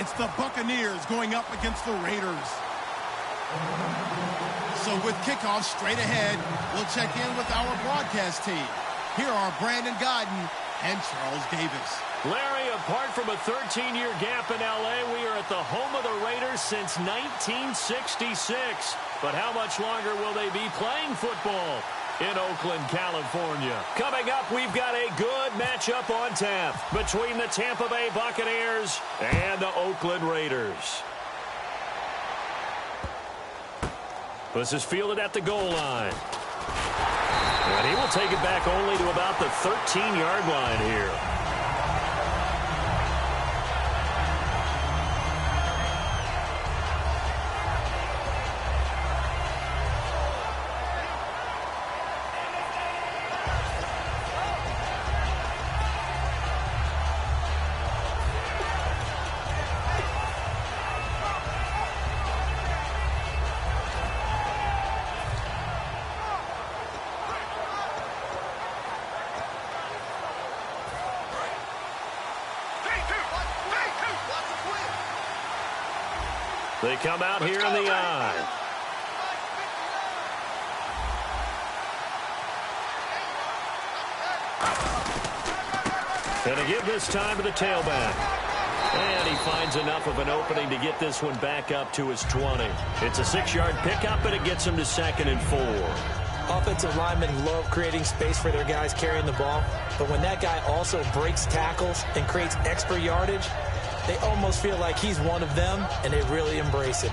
It's the Buccaneers going up against the Raiders. So with kickoff straight ahead, we'll check in with our broadcast team. Here are Brandon Gaudin and Charles Davis. Larry, apart from a 13-year gap in L.A., we are at the home of the Raiders since 1966. But how much longer will they be playing football in Oakland, California? Coming up, we've got a good matchup on tap between the Tampa Bay Buccaneers and the Oakland Raiders. This is fielded at the goal line. And he will take it back only to about the 13-yard line here. They come out here in the eye. And a give this time to the tailback. And he finds enough of an opening to get this one back up to his 20. It's a 6-yard pickup, and it gets him to 2nd and 4. Offensive linemen love creating space for their guys carrying the ball. But when that guy also breaks tackles and creates extra yardage, they almost feel like he's one of them, and they really embrace it.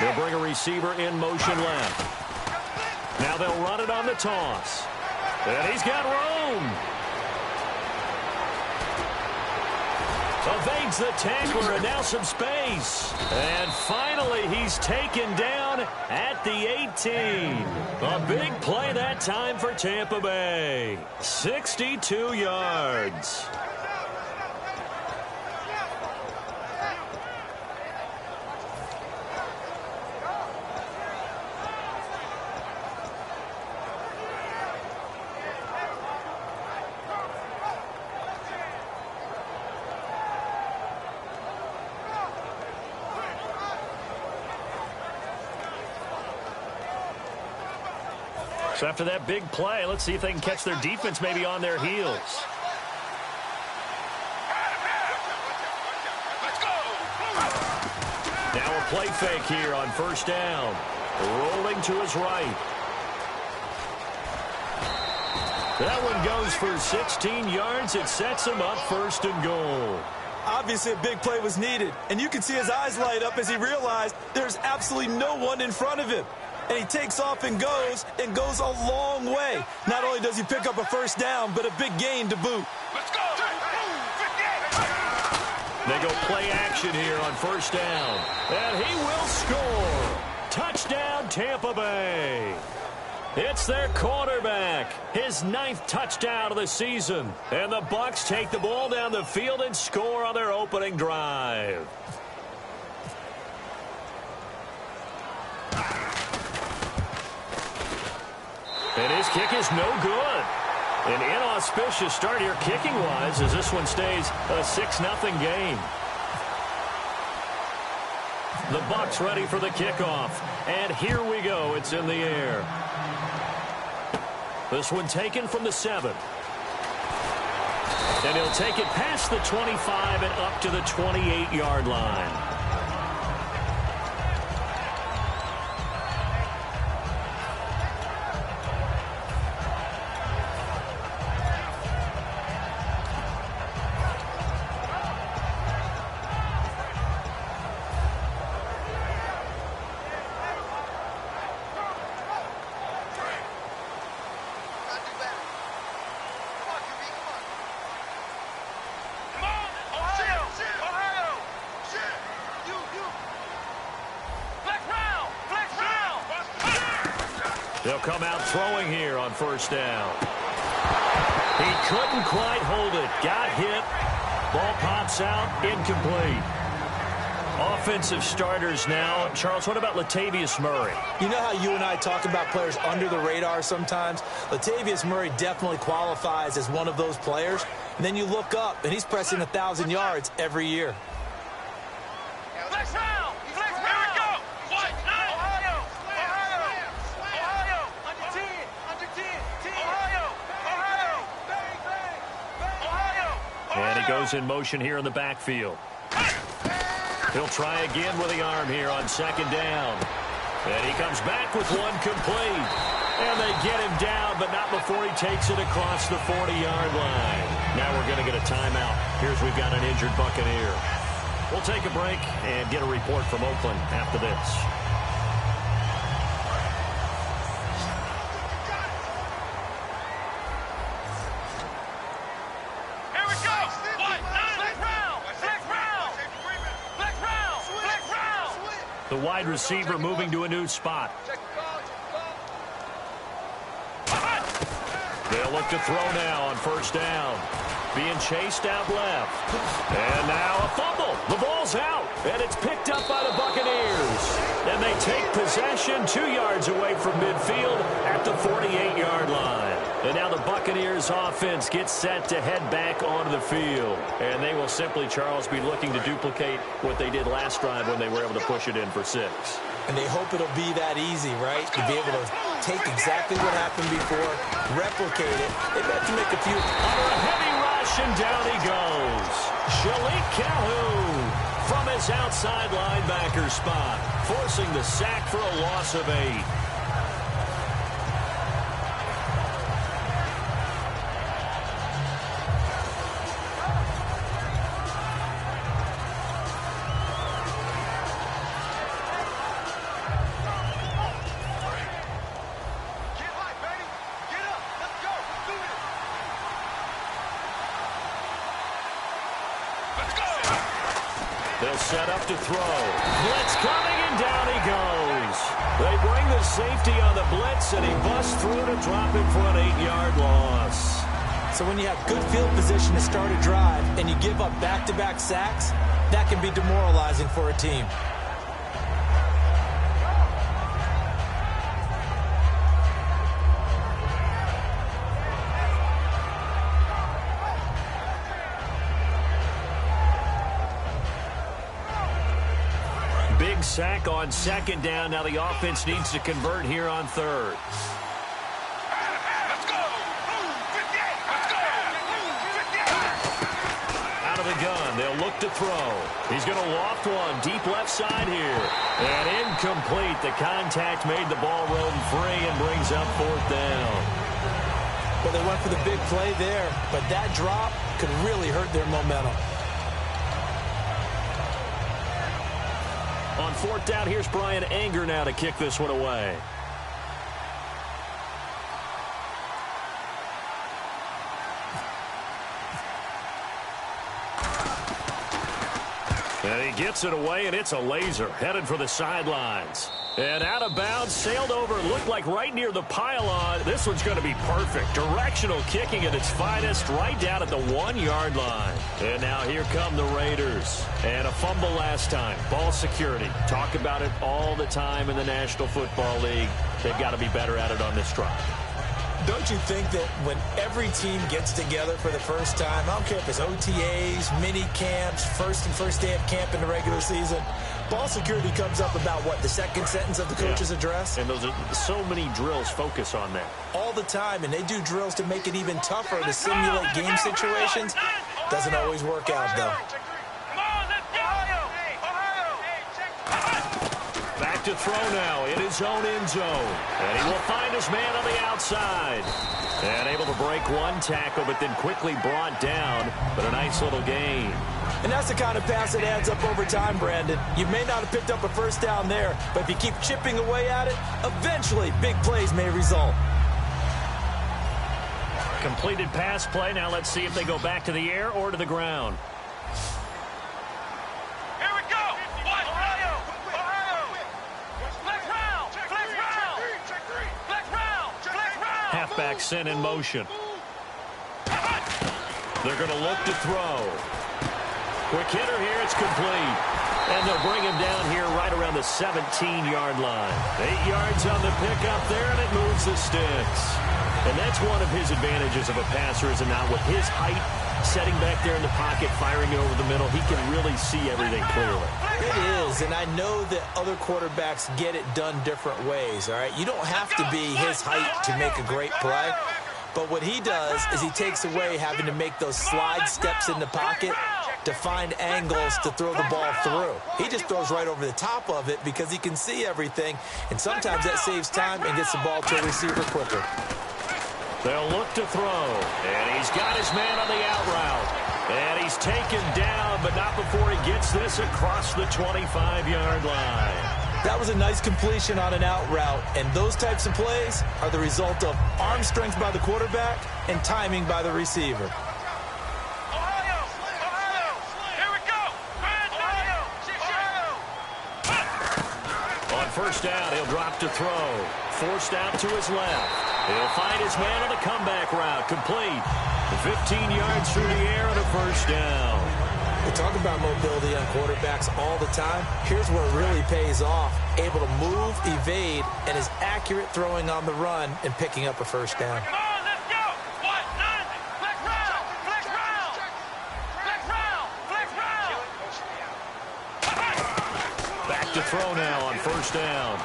They'll bring a receiver in motion left. Now they'll run it on the toss. And he's got room. Evades the tackler, and now some space. And finally, he's taken down at the 18. A big play that time for Tampa Bay. 62 yards. So after that big play, let's see if they can catch their defense maybe on their heels. Now a play fake here on first down. Rolling to his right. That one goes for 16 yards. It sets him up 1st and goal. Obviously, a big play was needed, and you can see his eyes light up as he realized there's absolutely no one in front of him. And he takes off and goes a long way. Not only does he pick up a 1st down, but a big gain to boot. Let's go! They go play action here on 1st down. And he will score. Touchdown, Tampa Bay. It's their quarterback, his 9th touchdown of the season. And the Bucs take the ball down the field and score on their opening drive. And his kick is no good. An inauspicious start here kicking-wise as this one stays a 6-0 game. The Bucs ready for the kickoff. And here we go. It's in the air. This one taken from the 7. And he'll take it past the 25 and up to the 28-yard line. come out throwing here on first down. He couldn't quite hold it. Got hit. Ball pops out. Incomplete. Offensive starters now. Charles, what about Latavius Murray? You know how you and I talk about players under the radar sometimes? Latavius Murray definitely qualifies as one of those players. And then you look up, and he's pressing 1,000 yards every year. Flex round! Flex round! Here we go! What? Ohio! Under 10! Under 10! Ohio! And he goes in motion here in the backfield. He'll try again with the arm here on second down. And he comes back with one complete. And they get him down, but not before he takes it across the 40-yard line. Now we're going to get a timeout. Here's we've got an injured Buccaneer. We'll take a break and get a report from Oakland after this. Here we go! What? Flex round! Flex round! Flex round! Flex round! The wide receiver moving to a new spot. They'll look to throw now on first down. Being chased out left. And now a fumble. The ball's out. And it's picked up by the Buccaneers. And they take possession 2 yards away from midfield at the 48-yard line. And now the Buccaneers offense gets set to head back onto the field. And they will simply, Charles, be looking to duplicate what they did last drive when they were able to push it in for 6. And they hope it'll be that easy, right? To be able to take exactly what happened before, replicate it. They have to make a few. Under a heavy rush, and down he goes. Shalik Calhoun from his outside linebacker spot, forcing the sack for a loss of 8. They'll set up to throw. Blitz coming, and down he goes. They bring the safety on the blitz, and he busts through to drop him for an 8-yard loss. So when you have good field position to start a drive and you give up back-to-back sacks, that can be demoralizing for a team. Big sack on second down. Now the offense needs to convert here on third. Let's go! 58! Let's go! 58! Out of the gun. They'll look to throw. He's going to loft one deep left side here. And incomplete. The contact made the ball roam free and brings up fourth down. Well, they went for the big play there, but that drop could really hurt their momentum. On fourth down, here's Brian Anger now to kick this one away. And he gets it away, and it's a laser headed for the sidelines. And out of bounds, sailed over, looked like right near the pylon. This one's going to be perfect. Directional kicking at its finest, right down at the 1-yard line. And now here come the Raiders. And a fumble last time. Ball security. Talk about it all the time in the National Football League. They've got to be better at it on this drive. Don't you think that when every team gets together for the first time, I don't care if it's OTAs, mini camps, first day of camp in the regular season, ball security comes up about, what, the second sentence of the coach's address? And those are so many drills focus on that. All the time, and they do drills to make it even tougher to simulate game situations. Doesn't always work out, though. Back to throw now in his own end zone. And he will find his man on the outside. And able to break one tackle, but then quickly brought down. But a nice little gain. And that's the kind of pass that adds up over time, Brandon. You may not have picked up a first down there, but if you keep chipping away at it, eventually big plays may result. Completed pass play. Now let's see if they go back to the air or to the ground. Flex round! Flex round! Flex round! halfback sent in motion. They're going to look to throw. Quick hitter here. It's complete. And they'll bring him down here right around the 17-yard line. 8 yards on the pickup there, and it moves the sticks. And that's one of his advantages of a passer, is it not? With his height, setting back there in the pocket, firing it over the middle, he can really see everything clearly. It is, and I know that other quarterbacks get it done different ways, all right? You don't have to be his height to make a great play. But what he does is he takes away having to make those slide steps in the pocket to find angles to throw the ball through. He just throws right over the top of it because he can see everything, and sometimes that saves time and gets the ball to a receiver quicker. They'll look to throw, and he's got his man on the out route. And he's taken down, but not before he gets this across the 25-yard line. That was a nice completion on an out route, and those types of plays are the result of arm strength by the quarterback and timing by the receiver. Ohio! Here we go! On first down, he'll drop to throw. Forced out to his left. He'll find his man on the comeback route. Complete. 15 yards through the air and a first down. We talk about mobility on quarterbacks all the time. Here's where it really pays off. Able to move, evade, and is accurate throwing on the run and picking up a first down. Come on, let's go! What? None! Flex round! Flex round! Flex round! Flex round! Back to throw now on first down.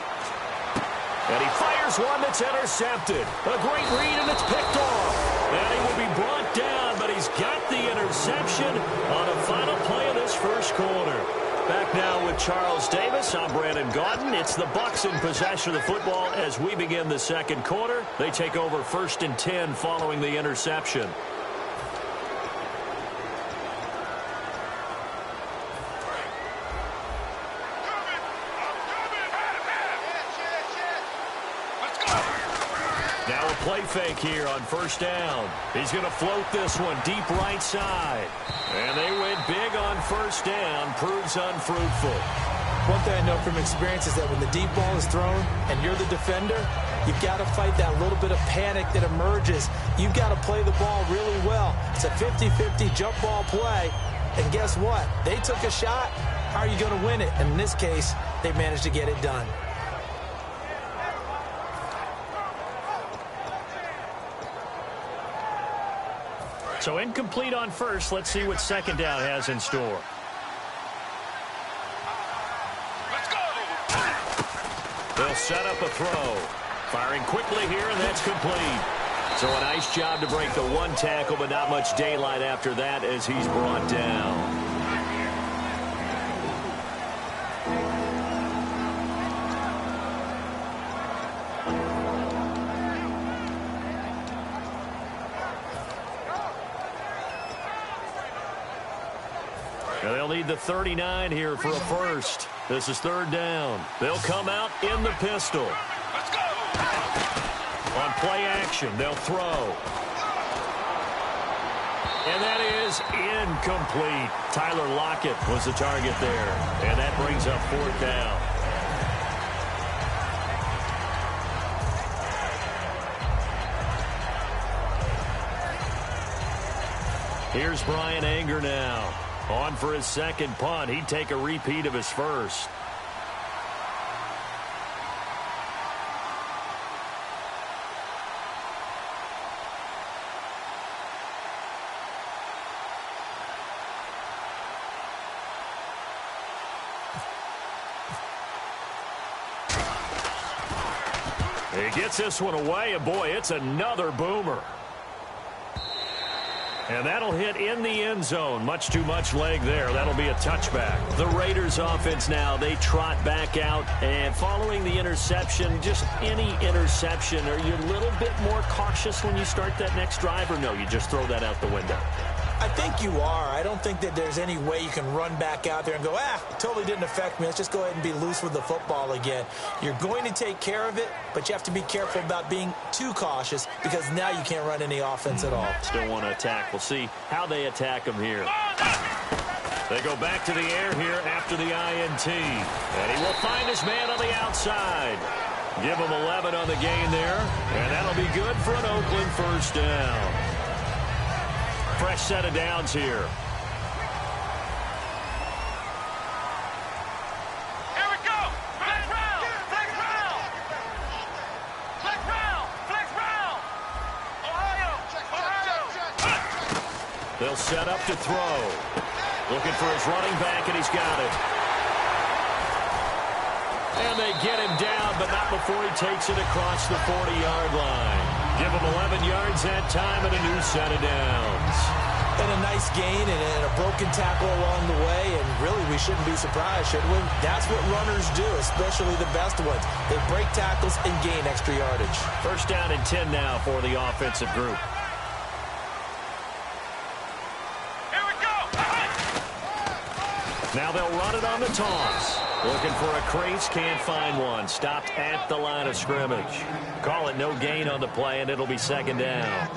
And he fires one that's intercepted. A great read, and it's picked off. And he will be brought down, but he's got the interception on a final play of this first quarter. Back now with Charles Davis. I'm Brandon Gaudin. It's the Bucs in possession of the football as we begin the second quarter. They take over 1st and 10 following the interception. Now a play fake here on first down. He's going to float this one deep right side. And they went big on first down. Proves unfruitful. One thing I know from experience is that when the deep ball is thrown and you're the defender, you've got to fight that little bit of panic that emerges. You've got to play the ball really well. It's a 50-50 jump ball play. And guess what? They took a shot. How are you going to win it? And in this case, they managed to get it done. So incomplete on first. Let's see what second down has in store. Let's go! They'll set up a throw. Firing quickly here, and that's complete. So a nice job to break the one tackle, but not much daylight after that as he's brought down. And they'll need the 39 here for a first. This is third down. They'll come out in the pistol. Let's go! On play action, they'll throw. And that is incomplete. Tyler Lockett was the target there. And that brings up fourth down. Here's Brian Anger now. On for his second punt. He'd take a repeat of his first. He gets this one away, and boy, it's another boomer. And that'll hit in the end zone. Much too much leg there. That'll be a touchback. The Raiders offense now, they trot back out. And following the interception, just any interception, are you a little bit more cautious when you start that next drive? Or no, you just throw that out the window? I think you are. I don't think that there's any way you can run back out there and go, totally didn't affect me. Let's just go ahead and be loose with the football again. You're going to take care of it, but you have to be careful about being too cautious because now you can't run any offense at all. Still want to attack. We'll see how they attack him here. They go back to the air here after the INT. And he will find his man on the outside. Give them 11 on the gain there, and that'll be good for an Oakland first down. Fresh set of downs here. Here we go. Flex round. Flex round. Flex round. Flex round. Ohio. They'll set up to throw. Looking for his running back, and he's got it. And they get him down, but not before he takes it across the 40-yard line. Give him 11 yards that time and a new set of downs. And a nice gain and a broken tackle along the way, and really we shouldn't be surprised, should we? That's what runners do, especially the best ones. They break tackles and gain extra yardage. First down and 10 now for the offensive group. Here we go. Now they'll run it on the toss. Looking for a crease, can't find one. Stopped at the line of scrimmage. Call it no gain on the play, and it'll be second down.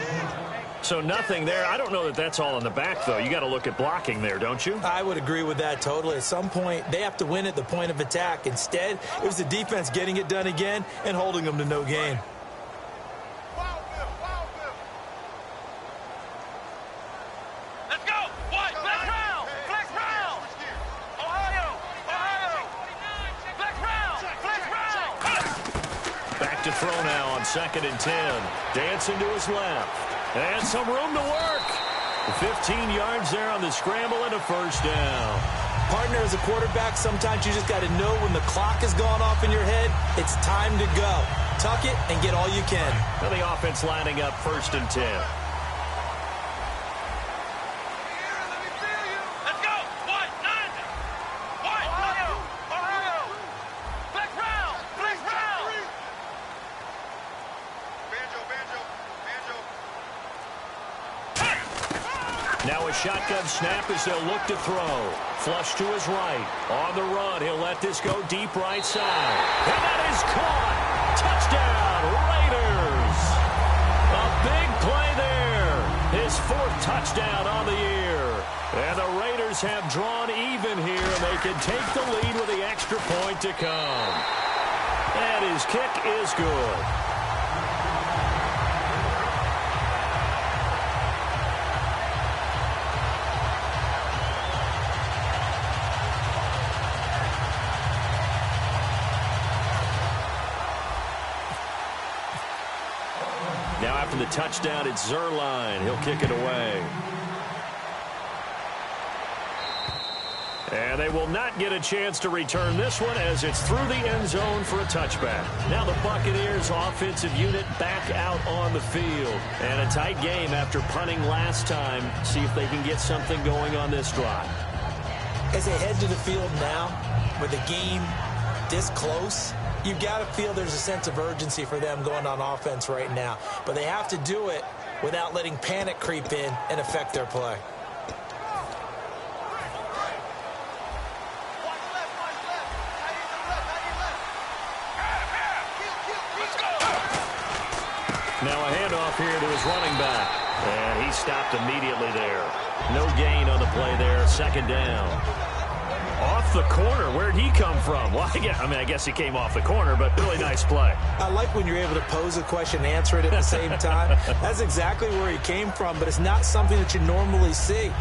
So nothing there. I don't know that that's all in the back, though. You got to look at blocking there, don't you? I would agree with that totally. At some point, they have to win at the point of attack. Instead, it was the defense getting it done again and holding them to no gain. Let's go. What? Flex round. Flex round. Ohio. Flex round. Flex round. Back to throw now on 2nd and 10. Dancing to his left. And some room to work. 15 yards there on the scramble and a first down. Partner, as a quarterback, sometimes you just got to know when the clock has gone off in your head, it's time to go. Tuck it and get all you can. Now the offense lining up 1st and 10. Let's go. What? 9. What? Ohio. Flex round. Flex round. Now a shotgun snap as they'll look to throw. Flush to his right. On the run, he'll let this go deep right side. And that is caught. Touchdown, Raiders. A big play there. His 4th touchdown on the year. And the Raiders have drawn even here, and they can take the lead with the extra point to come. And his kick is good. Now after the touchdown, it's Zuerlein. He'll kick it away. And they will not get a chance to return this one as it's through the end zone for a touchback. Now the Buccaneers offensive unit back out on the field. And a tight game after punting last time. See if they can get something going on this drive. As they head to the field now, with the game this close, you've got to feel there's a sense of urgency for them going on offense right now. But they have to do it without letting panic creep in and affect their play. Now a handoff here to his running back. And he stopped immediately there. No gain on the play there. Second down. Off the corner. Where'd he come from? Well, I guess he came off the corner, but really nice play. I like when you're able to pose a question and answer it at the same time. That's exactly where he came from, but it's not something that you normally see.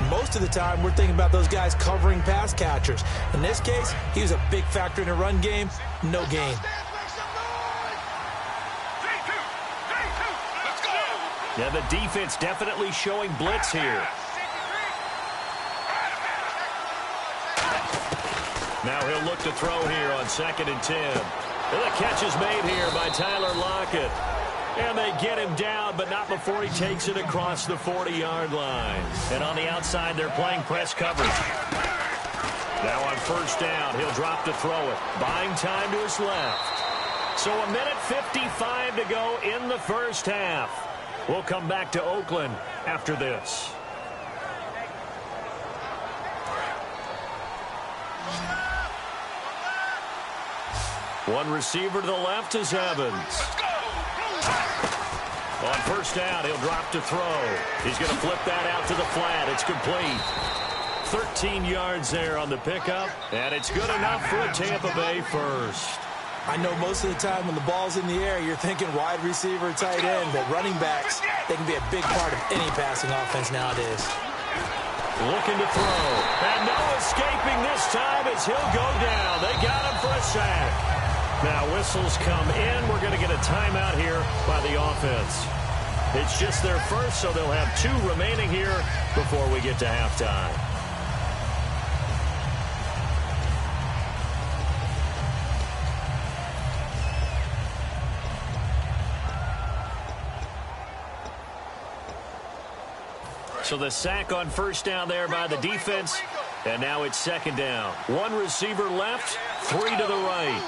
Most of the time, we're thinking about those guys covering pass catchers. In this case, he was a big factor in the run game. No gain. Yeah, the defense definitely showing blitz here. Now he'll look to throw here on 2nd and 10. And the catch is made here by Tyler Lockett. And they get him down, but not before he takes it across the 40-yard line. And on the outside, they're playing press coverage. Now on first down, he'll drop to throw it. Buying time to his left. So a minute 55 to go in the first half. We'll come back to Oakland after this. One receiver to the left is Evans. On first down, he'll drop to throw. He's going to flip that out to the flat. It's complete. 13 yards there on the pickup, and it's good enough for a Tampa Bay first. I know most of the time when the ball's in the air, you're thinking wide receiver, tight end, but running backs, they can be a big part of any passing offense nowadays. Looking to throw. And no escaping this time as he'll go down. They got him for a sack. Now whistles come in. We're going to get a timeout here by the offense. It's just their first, so they'll have 2 remaining here before we get to halftime. So the sack on first down there by the defense. And now it's second down. 1 receiver left, 3 to the right.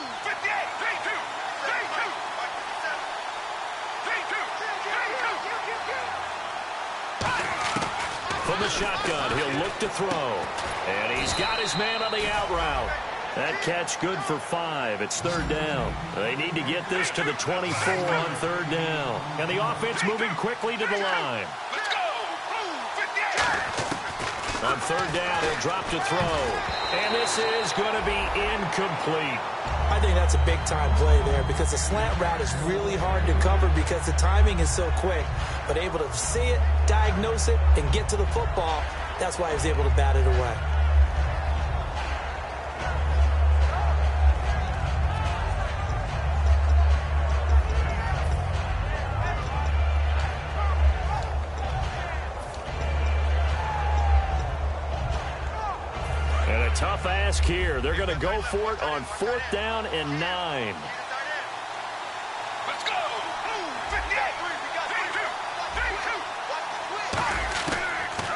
From the shotgun, he'll look to throw. And he's got his man on the out route. That catch good for 5. It's third down. They need to get this to the 24 on third down. And the offense moving quickly to the line. On third down, he'll drop to throw. And this is going to be incomplete. I think that's a big-time play there because the slant route is really hard to cover because the timing is so quick. But able to see it, diagnose it, and get to the football, that's why he was able to bat it away. Tough ask here. They're going to go for it on 4th down and 9. Let's go.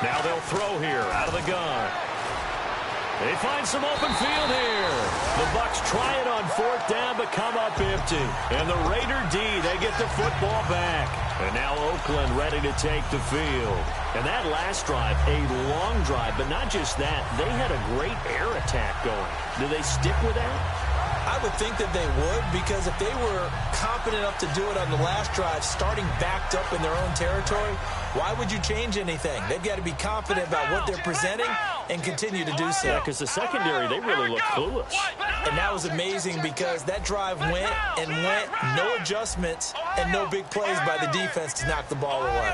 Now they'll throw here out of the gun. They find some open field here. The Bucs try it on 4th down but come up empty. And the Raider D, they get the football back. And now Oakland ready to take the field. And that last drive, a long drive, but not just that. They had a great air attack going. Do they stick with that? I would think that they would because if they were confident enough to do it on the last drive, starting backed up in their own territory, why would you change anything? They've got to be confident about what they're presenting and continue to do so. Yeah, because the secondary, they really look clueless. And that was amazing because that drive went and went, no adjustments, and no big plays by the defense to knock the ball away.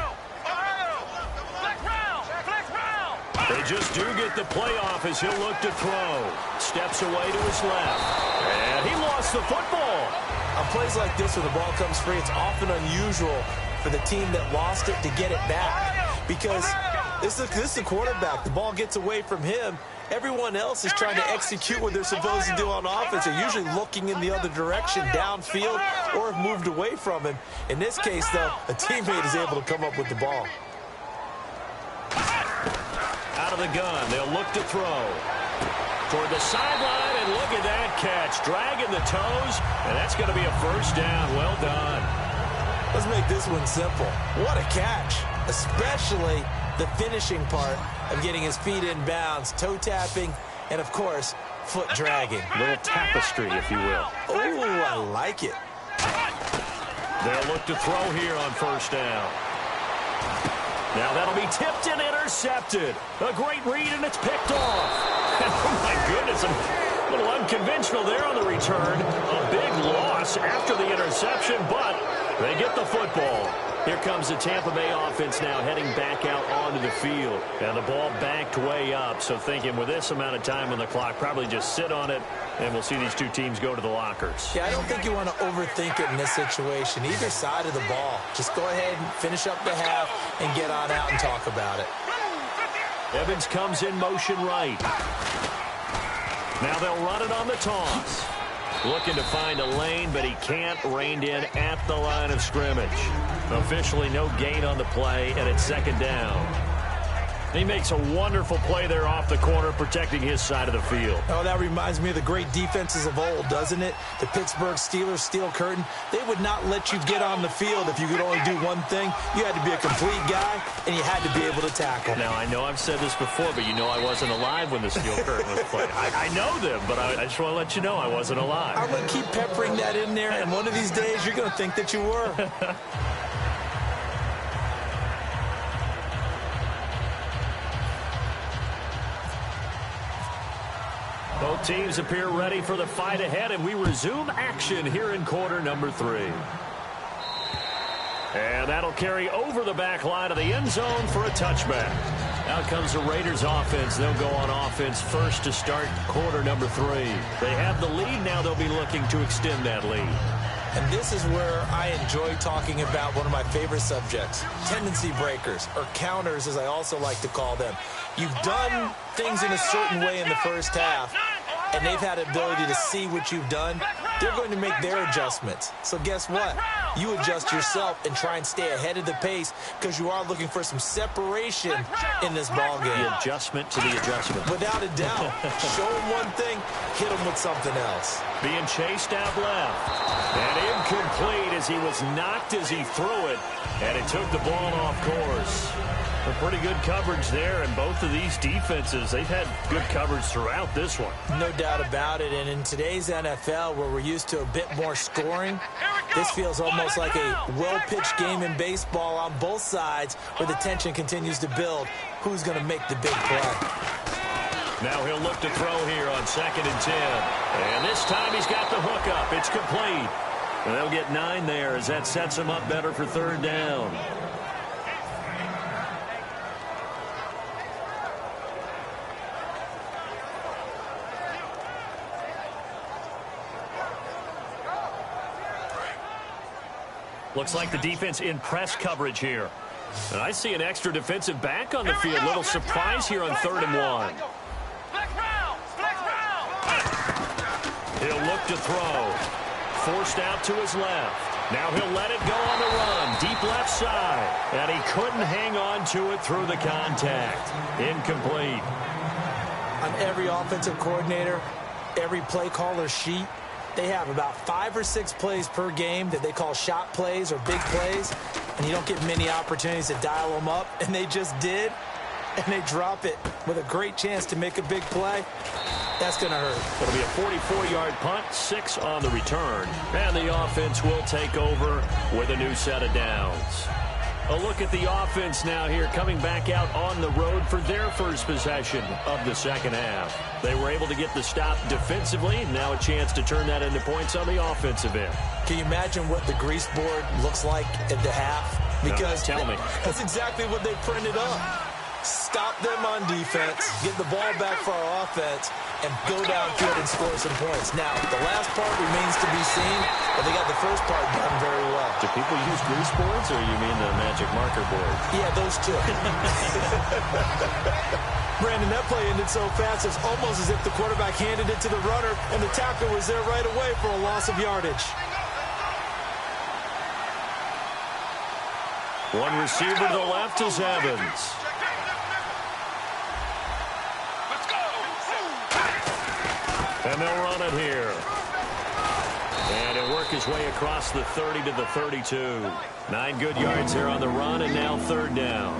They just do get the play off as he'll look to throw. Steps away to his left. And he lost the football. On plays like this where the ball comes free, it's often unusual for the team that lost it to get it back. Because this is the quarterback. The ball gets away from him. Everyone else is trying to execute what they're supposed to do on offense. They're usually looking in the other direction, downfield, or have moved away from him. In this case, though, a teammate is able to come up with the ball. Out of the gun, they'll look to throw. Toward the sideline, and look at that catch. Dragging the toes, and that's going to be a first down. Well done. Let's make this one simple. What a catch, especially the finishing part of getting his feet in bounds, toe tapping, and, of course, foot dragging. A little tapestry, if you will. Oh, I like it. They'll look to throw here on first down. Now that'll be tipped and intercepted. A great read, and it's picked off. Oh, my goodness. A little unconventional there on the return. A big loss after the interception, but they get the football. Here comes the Tampa Bay offense now heading back out onto the field. And the ball backed way up, so thinking with this amount of time on the clock, probably just sit on it, and we'll see these two teams go to the lockers. Yeah, I don't think you want to overthink it in this situation. Either side of the ball. Just go ahead and finish up the half and get on out and talk about it. Evans comes in motion right. Now they'll run it on the toss. Looking to find a lane, but he can't. Reined in at the line of scrimmage. Officially no gain on the play, and it's second down. He makes a wonderful play there off the corner, protecting his side of the field. Oh, that reminds me of the great defenses of old, doesn't it? The Pittsburgh Steelers steel curtain. They would not let you get on the field if you could only do one thing. You had to be a complete guy, and you had to be able to tackle. Now, I know I've said this before, but you know I wasn't alive when the steel curtain was played. I know them, but I just want to let you know I wasn't alive. I'm going to keep peppering that in there, and one of these days you're going to think that you were. Both teams appear ready for the fight ahead, and we resume action here in quarter number 3. And that'll carry over the back line of the end zone for a touchback. Now comes the Raiders offense. They'll go on offense first to start quarter number 3. They have the lead. Now they'll be looking to extend that lead. And this is where I enjoy talking about one of my favorite subjects, tendency breakers, or counters as I also like to call them. You've done things in a certain way in the first half, and they've had the ability to see what you've done. They're going to make their adjustments. So guess what? You adjust yourself and try and stay ahead of the pace because you are looking for some separation in this ball game. The adjustment to the adjustment. Without a doubt. Show them one thing, hit them with something else. Being chased out left. And incomplete as he was knocked as he threw it. And it took the ball off course. A pretty good coverage there, and both of these defenses, they've had good coverage throughout this one. No doubt about it, and in today's NFL, where we're used to a bit more scoring, this feels almost like a well-pitched game in baseball on both sides where the tension continues to build. Who's going to make the big play? Now he'll look to throw here on 2nd and 10. And this time he's got the hook up. It's complete. And they'll get 9 there as that sets him up better for 3rd down. Looks like the defense in press coverage here. And I see an extra defensive back on the field. Little surprise here on 3rd and 1. He'll look to throw. Forced out to his left. Now he'll let it go on the run. Deep left side. And he couldn't hang on to it through the contact. Incomplete. On every offensive coordinator, every play caller sheet, they have about 5 or 6 plays per game that they call shot plays or big plays, and you don't get many opportunities to dial them up, and they just did, and they drop it with a great chance to make a big play. That's going to hurt. It'll be a 44-yard punt, 6 on the return, and the offense will take over with a new set of downs. A look at the offense now here, coming back out on the road for their first possession of the second half. They were able to get the stop defensively. Now a chance to turn that into points on the offensive end. Can you imagine what the grease board looks like at the half? Because tell me. That's exactly what they printed up. Stop them on defense, get the ball back for our offense, and go downfield and score some points. Now, the last part remains to be seen, but they got the first part done very well. Do people use grease boards, or you mean the magic marker board? Yeah, those two. Brandon, that play ended so fast, it's almost as if the quarterback handed it to the runner, and the tackle was there right away for a loss of yardage. One receiver to the left is Evans. And they'll run it here. And he'll work his way across the 30 to the 32. 9 good yards here on the run, and now 3rd down.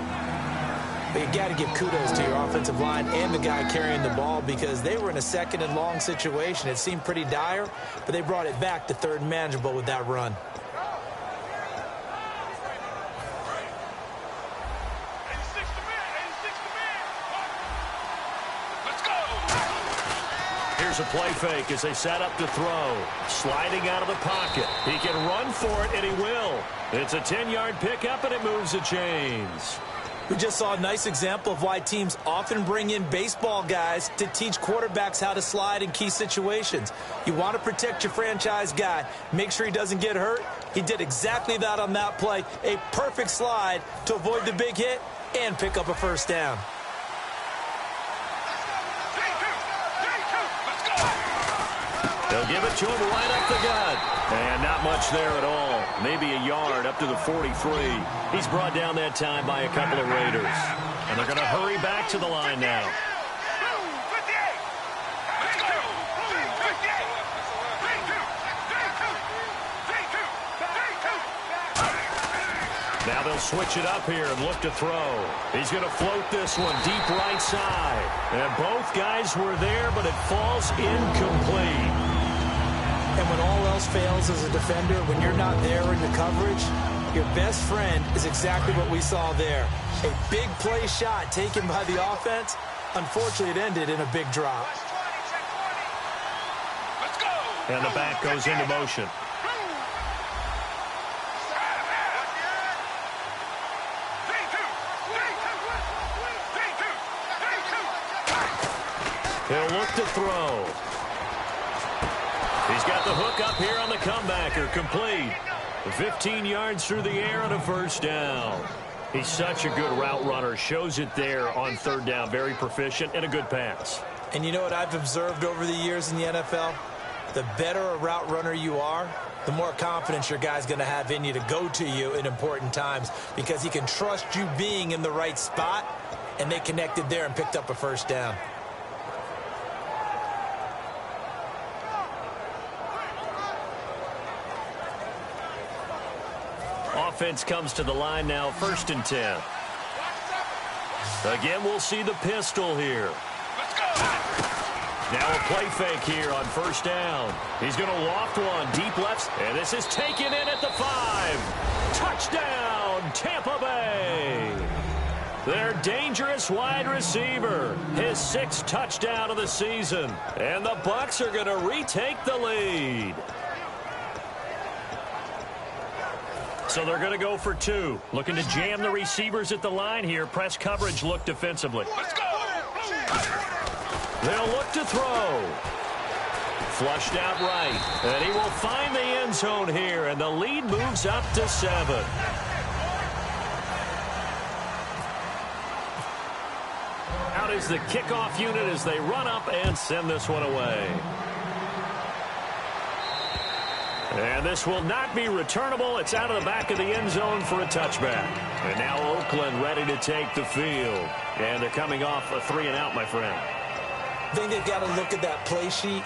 But you got to give kudos to your offensive line and the guy carrying the ball because they were in a 2nd and long situation. It seemed pretty dire, but they brought it back to 3rd and manageable with that run. Here's a play fake as they set up to throw. Sliding out of the pocket. He can run for it, and he will. It's a 10-yard pickup, and it moves the chains. We just saw a nice example of why teams often bring in baseball guys to teach quarterbacks how to slide in key situations. You want to protect your franchise guy. Make sure he doesn't get hurt. He did exactly that on that play. A perfect slide to avoid the big hit and pick up a 1st down. They'll give it to him right up the gut. And not much there at all. Maybe a yard up to the 43. He's brought down that time by a couple of Raiders. And they're going to hurry back to the line now. Now they'll switch it up here and look to throw. He's going to float this one deep right side. And both guys were there, but it falls incomplete. And when all else fails as a defender, when you're not there in the coverage, your best friend is exactly what we saw there. A big play shot taken by the offense. Unfortunately, it ended in a big drop. And the back goes into motion. He'll look to throw. He's got the hook up here on the comebacker. Complete. 15 yards through the air and a first down. He's such a good route runner. Shows it there on third down. Very proficient and a good pass. And you know what I've observed over the years in the NFL? The better a route runner you are, the more confidence your guy's going to have in you to go to you in important times because he can trust you being in the right spot, and they connected there and picked up a first down. Offense comes to the line now, 1st and 10. Again, we'll see the pistol here. Now a play fake here on first down. He's going to loft one deep left, and this is taken in at the 5. Touchdown, Tampa Bay. Their dangerous wide receiver, his 6th touchdown of the season, and the Bucs are going to retake the lead. So they're going to go for 2. Looking to jam the receivers at the line here. Press coverage look defensively. Let's go! They'll look to throw. Flushed out right. And he will find the end zone here. And the lead moves up to 7. Out is the kickoff unit as they run up and send this one away. And this will not be returnable. It's out of the back of the end zone for a touchback. And now Oakland ready to take the field. And they're coming off a 3-and-out, my friend. I think they've got to look at that play sheet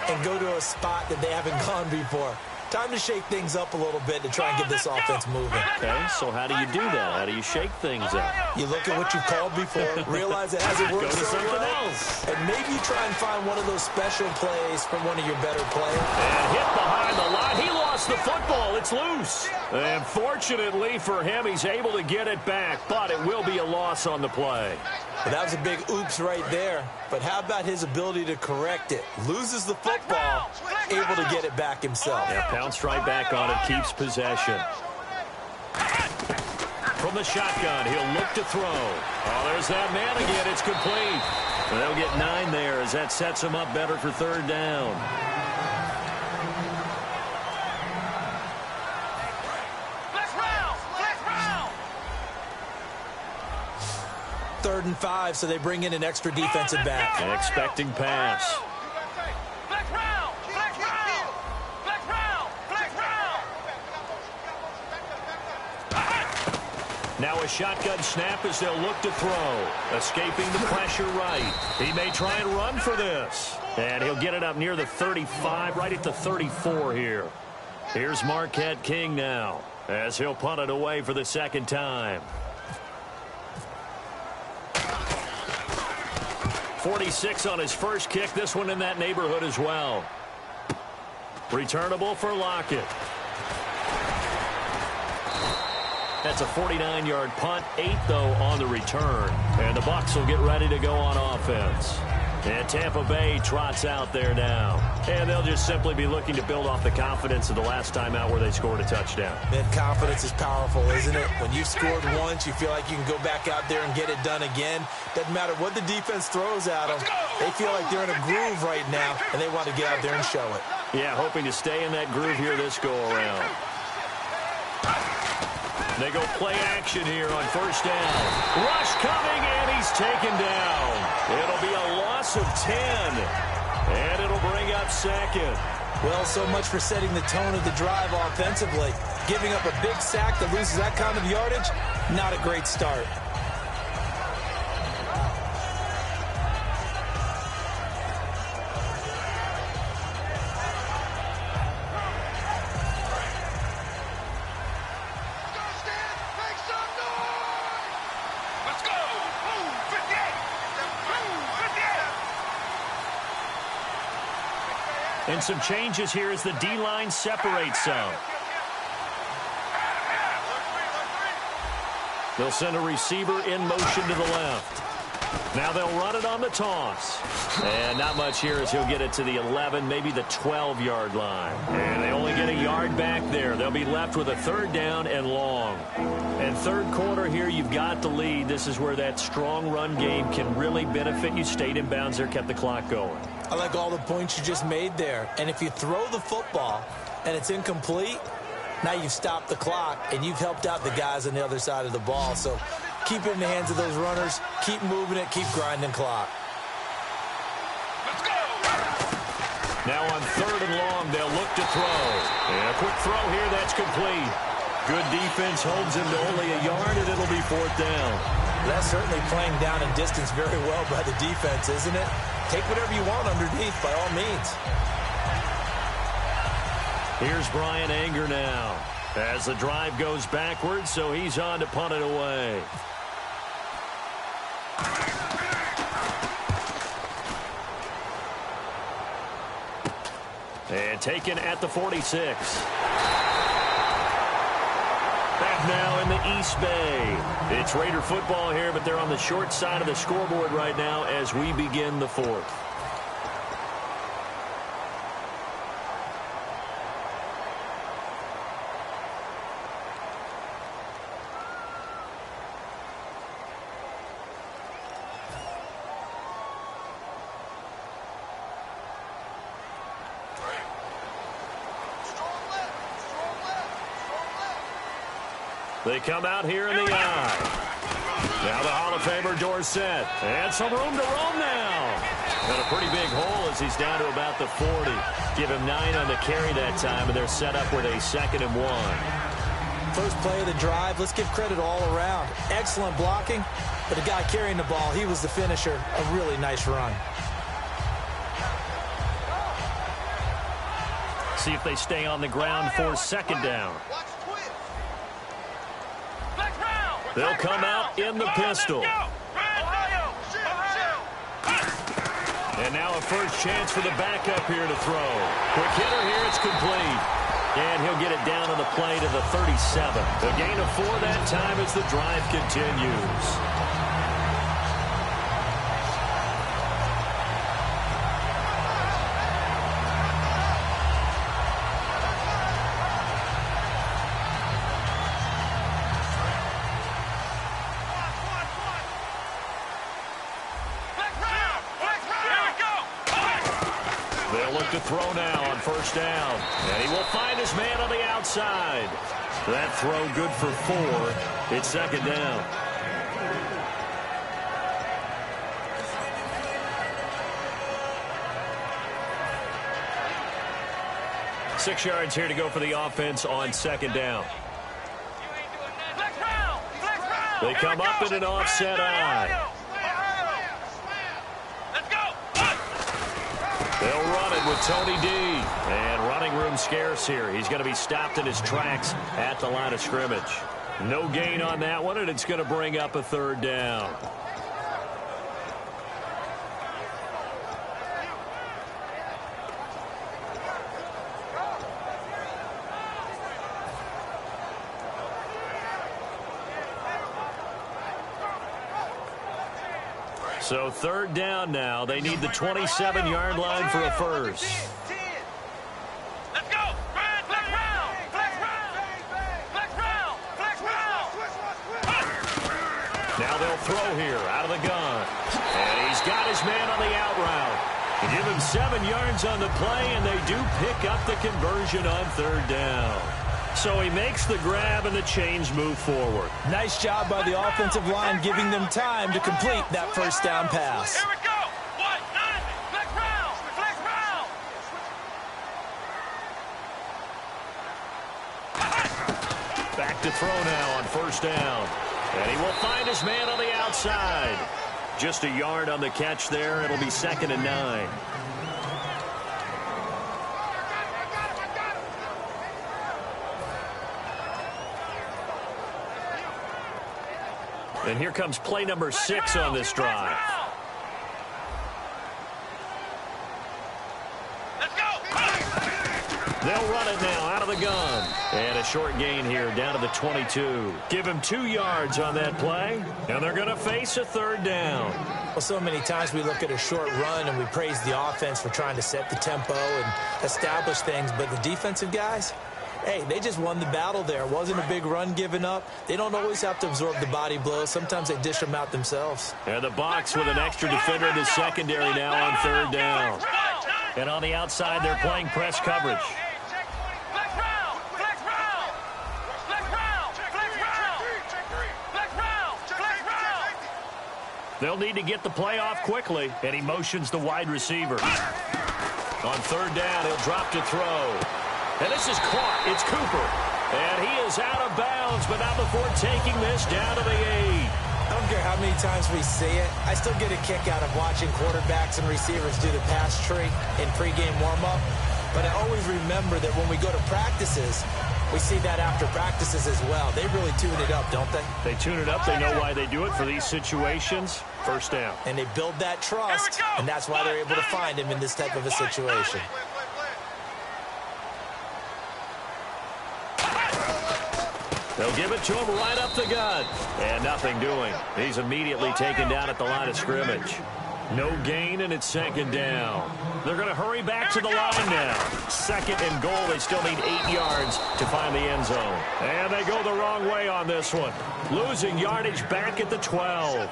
and go to a spot that they haven't gone before. Time to shake things up a little bit to try and get this offense moving. Okay, so how do you do that? How do you shake things up? You look at what you've called before, realize it hasn't worked Go to so something well, else. and maybe try and find one of those special plays from one of your better players. And hit behind the line. He lost the football. It's loose. And fortunately for him, he's able to get it back, but it will be a loss on the play. Well, that was a big oops right there. But how about his ability to correct it? Loses the football, able to get it back himself. Yeah, pounced right back on it, keeps possession. From the shotgun, he'll look to throw. Oh, there's that man again. It's complete. And they'll get 9 there as that sets him up better for third down. Let's round! Let's round! 3rd and 5, so they bring in an extra defensive back. An expecting pass. Flex round! Flex round! Flex round! Flex round! Now a shotgun snap as they'll look to throw. Escaping the pressure right. He may try and run for this. And he'll get it up near the 35, right at the 34 here. Here's Marquette King now as he'll punt it away for the 2nd time. 46 on his first kick. This one in that neighborhood as well. Returnable for Lockett. That's a 49-yard punt. 8, though, on the return. And the Bucs will get ready to go on offense. And Tampa Bay trots out there now. And they'll just simply be looking to build off the confidence of the last time out where they scored a touchdown. Man, confidence is powerful, isn't it? When you've scored once, you feel like you can go back out there and get it done again. Doesn't matter what the defense throws at them. They feel like they're in a groove right now, and they want to get out there and show it. Yeah, hoping to stay in that groove here this go-around. They go play action here on first down. Rush coming, and he's taken down. It'll be a loss of 10, and it'll bring up 2nd. Well, so much for setting the tone of the drive offensively. Giving up a big sack that loses that kind of yardage, not a great start. Let's go! 58! 58! And some changes here as the D-line separates some. They'll send a receiver in motion to the left. Now they'll run it on the toss. And not much here as he'll get it to the 11, maybe the 12-yard line. And they only get a yard back there. They'll be left with a third down and long. And third quarter here, you've got the lead. This is where that strong run game can really benefit you. Stayed in bounds there, kept the clock going. I like all the points you just made there. And if you throw the football and it's incomplete, now you've stopped the clock and you've helped out the guys on the other side of the ball. So keep it in the hands of those runners. Keep moving it. Keep grinding clock. Let's go. Now on third and long, they'll look to throw. And a quick throw here, that's complete. Good defense holds him to only a yard, and it'll be fourth down. That's certainly playing down in distance very well by the defense, isn't it? Take whatever you want underneath by all means. Here's Bryan Anger now as the drive goes backwards, so he's on to punt it away. And taken at the 46. Back now in the East Bay. It's Raider football here, but they're on the short side of the scoreboard right now as we begin the fourth. They come out here in the eye. Now the Hall of Famer Dorsett. And some room to roam now. Got a pretty big hole as he's down to about the 40. Give him 9 on the carry that time, and they're set up with a 2nd and 1. First play of the drive, let's give credit all around. Excellent blocking, but the guy carrying the ball, he was the finisher. A really nice run. See if they stay on the ground for 2nd down. They'll come out in the pistol. And now a first chance for the backup here to throw. Quick hitter here, it's complete. And he'll get it down on the play to the 37. The gain of 4 that time as the drive continues. To throw now on first down. And he will find his man on the outside. That throw good for 4. It's 2nd down. Six yards here to go for the offense on 2nd down. They come up in an offset eye. They'll run it with Tony D. And running room scarce here. He's going to be stopped in his tracks at the line of scrimmage. No gain on that one, and it's going to bring up a 3rd down. So 3rd down now. They need the 27-yard line for a first. Let's go. Flex round. Flex round. Flex round. Flex round. Now they'll throw here out of the gun. And he's got his man on the out route. Give him 7 yards on the play, and they do pick up the conversion on 3rd down. So he makes the grab, and the chains move forward. Nice job by the offensive line, giving them time to complete that first down pass. Here we go. 1, 9. Flex round. Flex round. Back to throw now on first down. And he will find his man on the outside. Just a yard on the catch there. It'll be 2nd and 9. And here comes play number 6 on this drive. They'll run it now out of the gun. And a short gain here down to the 22. Give him 2 yards on that play, and they're going to face a third down. Well, so many times we look at a short run and we praise the offense for trying to set the tempo and establish things, but the defensive guys, hey, they just won the battle there. It wasn't a big run given up. They don't always have to absorb the body blows. Sometimes they dish them out themselves. And the box with an extra defender in the secondary now on third down. And on the outside, they're playing press coverage. They'll need to get the play off quickly, and he motions the wide receiver. On third down, he'll drop to throw. And this is caught. It's Cooper. And he is out of bounds, but not before taking this down to the 8. I don't care how many times we see it. I still get a kick out of watching quarterbacks and receivers do the pass tree in pregame warm-up. But I always remember that when we go to practices, we see that after practices as well. They really tune it up, don't they? They tune it up. They know why they do it for these situations. First down. And they build that trust, and that's why they're able to find him in this type of a situation. They'll give it to him right up the gut. And nothing doing. He's immediately taken down at the line of scrimmage. No gain, and it's second down. They're going to hurry back to the line now. Second and goal. They still need 8 yards to find the end zone. And they go the wrong way on this one. Losing yardage back at the 12.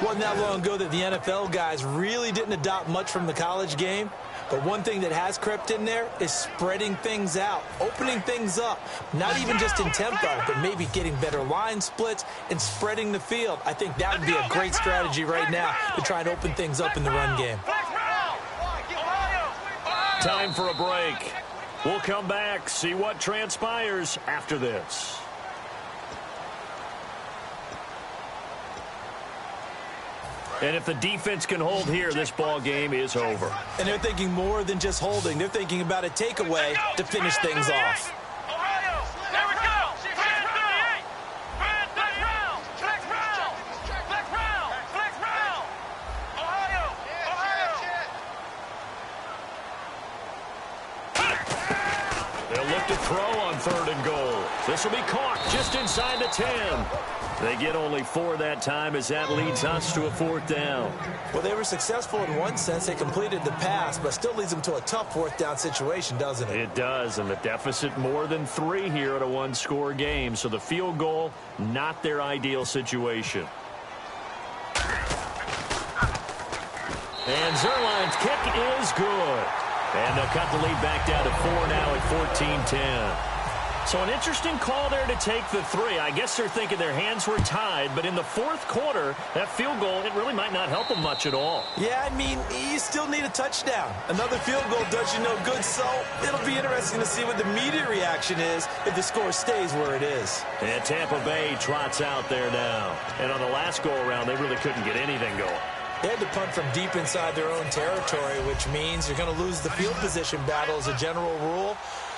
Wasn't that long ago that the NFL guys really didn't adopt much from the college game. But one thing that has crept in there is spreading things out, opening things up, not even just in tempo, but maybe getting better line splits and spreading the field. I think that would be a great strategy right now to try and open things up in the run game. Time for a break. We'll come back, see what transpires after this. And if the defense can hold here, this ball game is over. And they're thinking more than just holding. They're thinking about a takeaway to finish things off. They'll look to throw on third and goal. This will be caught just inside the 10. They get only 4 that time as that leads us to a fourth down. Well, they were successful in one sense. They completed the pass, but still leads them to a tough fourth down situation, doesn't it? It does, and the deficit more than 3 here at a one-score game. So the field goal, not their ideal situation. And Zuerlein's kick is good. And they'll cut the lead back down to 4 now at 14-10. So an interesting call there to take the 3. I guess they're thinking their hands were tied, but in the fourth quarter, that field goal, it really might not help them much at all. Yeah, I mean, you still need a touchdown. Another field goal does you no good, so it'll be interesting to see what the media reaction is if the score stays where it is. And Tampa Bay trots out there now. And on the last go-around, they really couldn't get anything going. They had to punt from deep inside their own territory, which means you're going to lose the field position battle as a general rule.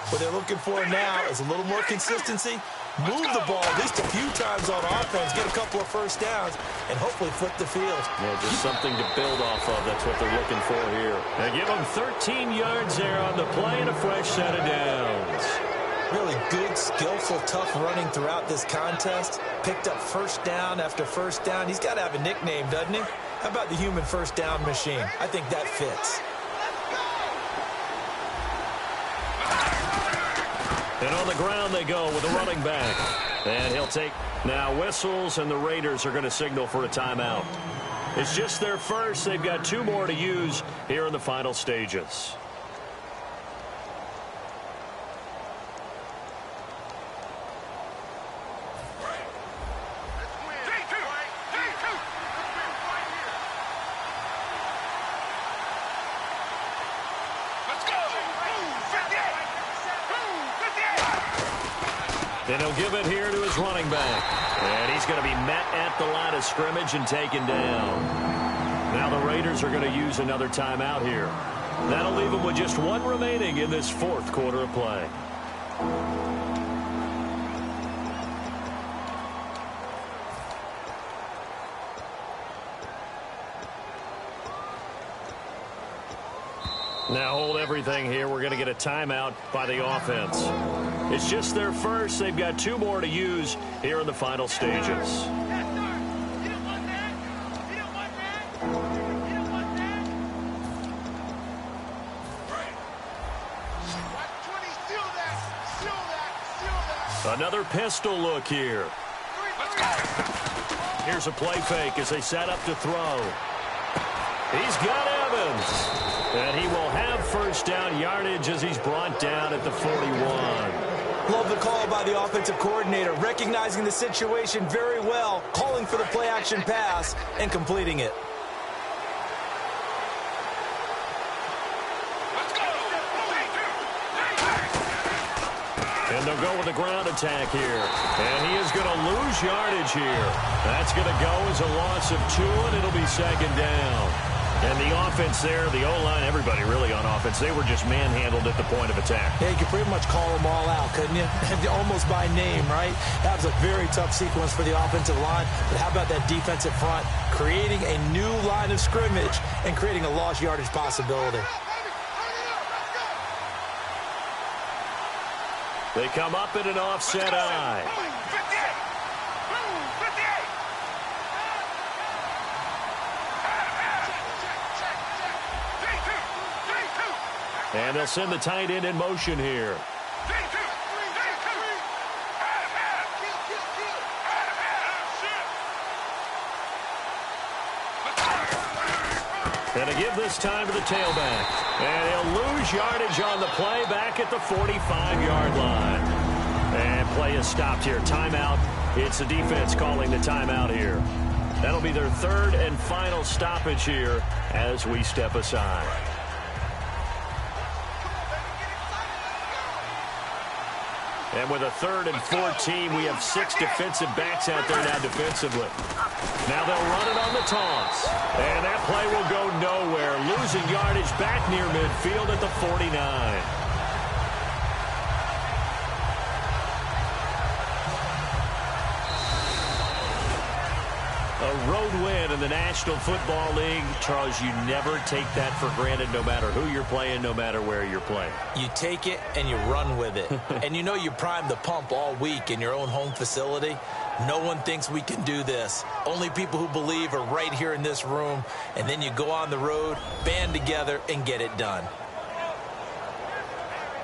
What they're looking for now is a little more consistency, move the ball at least a few times on offense, get a couple of first downs, and hopefully flip the field. Yeah, just something to build off of. That's what they're looking for here. They give them 13 yards there on the play and a fresh set of downs. Really good, skillful, tough running throughout this contest. Picked up first down after first down. He's got to have a nickname, doesn't he? How about the human first down machine? I think that fits. And on the ground they go with a running back. And he'll take now whistles, and the Raiders are going to signal for a timeout. It's just their first. They've got 2 more to use here in the final stages. And he'll give it here to his running back. And he's going to be met at the line of scrimmage and taken down. Now the Raiders are going to use another timeout here. That'll leave them with just 1 remaining in this fourth quarter of play. Now hold everything here. We're going to get a timeout by the offense. It's just their first. They've got 2 more to use here in the final stages. Another pistol look here. Here's a play fake as they set up to throw. He's got Evans. And he will have first down yardage as he's brought down at the 41. Love the call by the offensive coordinator, recognizing the situation very well, calling for the play-action pass, and completing it. And they'll go with the ground attack here. And he is going to lose yardage here. That's going to go as a loss of 2, and it'll be second down. And the offense there, the O-line, everybody really on offense, they were just manhandled at the point of attack. Yeah, you could pretty much call them all out, couldn't you? Almost by name, right? That was a very tough sequence for the offensive line. But how about that defensive front creating a new line of scrimmage and creating a lost yardage possibility? They come up in an offset eye. And they'll send the tight end in motion here. And to give this time to the tailback. And he'll lose yardage on the play back at the 45-yard line. And play is stopped here. Timeout. It's the defense calling the timeout here. That'll be their 3rd and final stoppage here as we step aside. And with a 3rd and 14, we have 6 defensive backs out there now defensively. Now they'll run it on the toss. And that play will go nowhere. Losing yardage back near midfield at the 49. A road win in the National Football League. Charles, you never take that for granted no matter who you're playing, no matter where you're playing. You take it and you run with it. And you know you primed the pump all week in your own home facility. No one thinks we can do this. Only people who believe are right here in this room. And then you go on the road, band together, and get it done.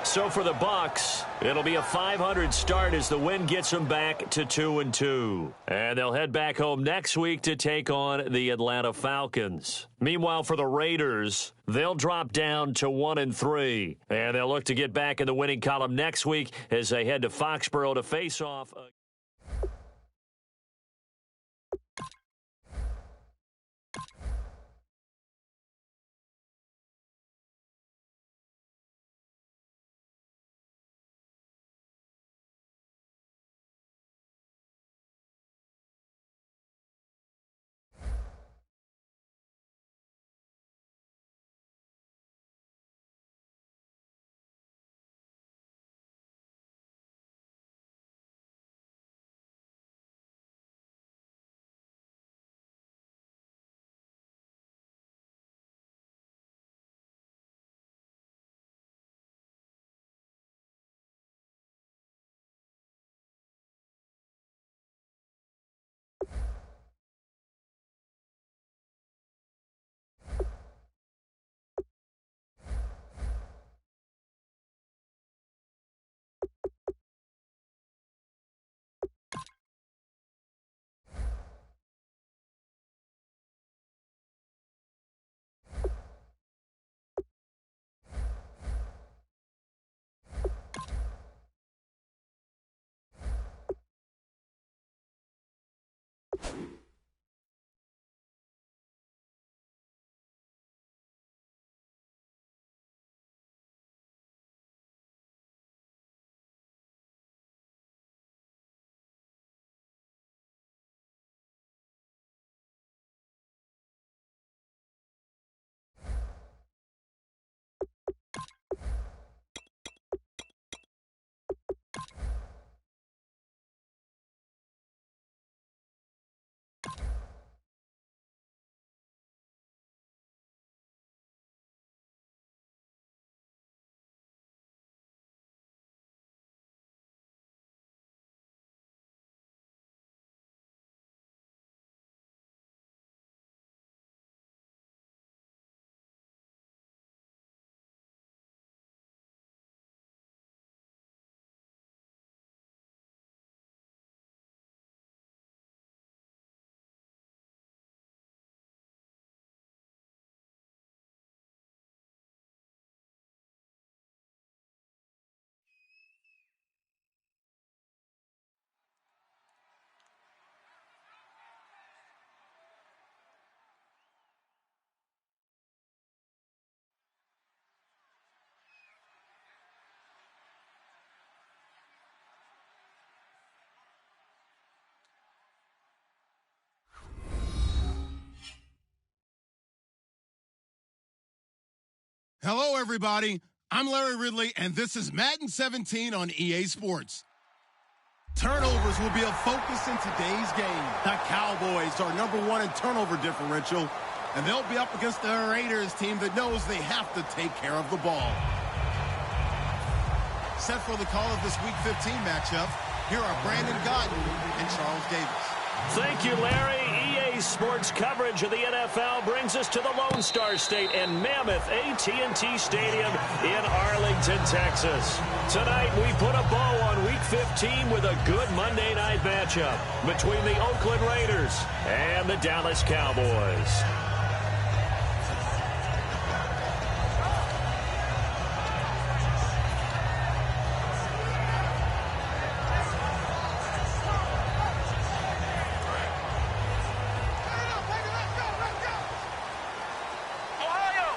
So for the Bucs, it'll be a .500 start as the win gets them back to 2-2. And they'll head back home next week to take on the Atlanta Falcons. Meanwhile, for the Raiders, they'll drop down to 1-3. And they'll look to get back in the winning column next week as they head to Foxborough to face off. Hello, everybody. I'm Larry Ridley, and this is Madden 17 on EA Sports. Turnovers will be a focus in today's game. The Cowboys are #1 in turnover differential, and they'll be up against the Raiders team that knows they have to take care of the ball. Set for the call of this Week 15 matchup, here are Brandon Gaudin and Charles Davis. Thank you, Larry. EA Sports coverage of the NFL brings us to the Lone Star State and Mammoth AT&T Stadium in Arlington, Texas. Tonight, we put a bow on Week 15 with a good Monday night matchup between the Oakland Raiders and the Dallas Cowboys.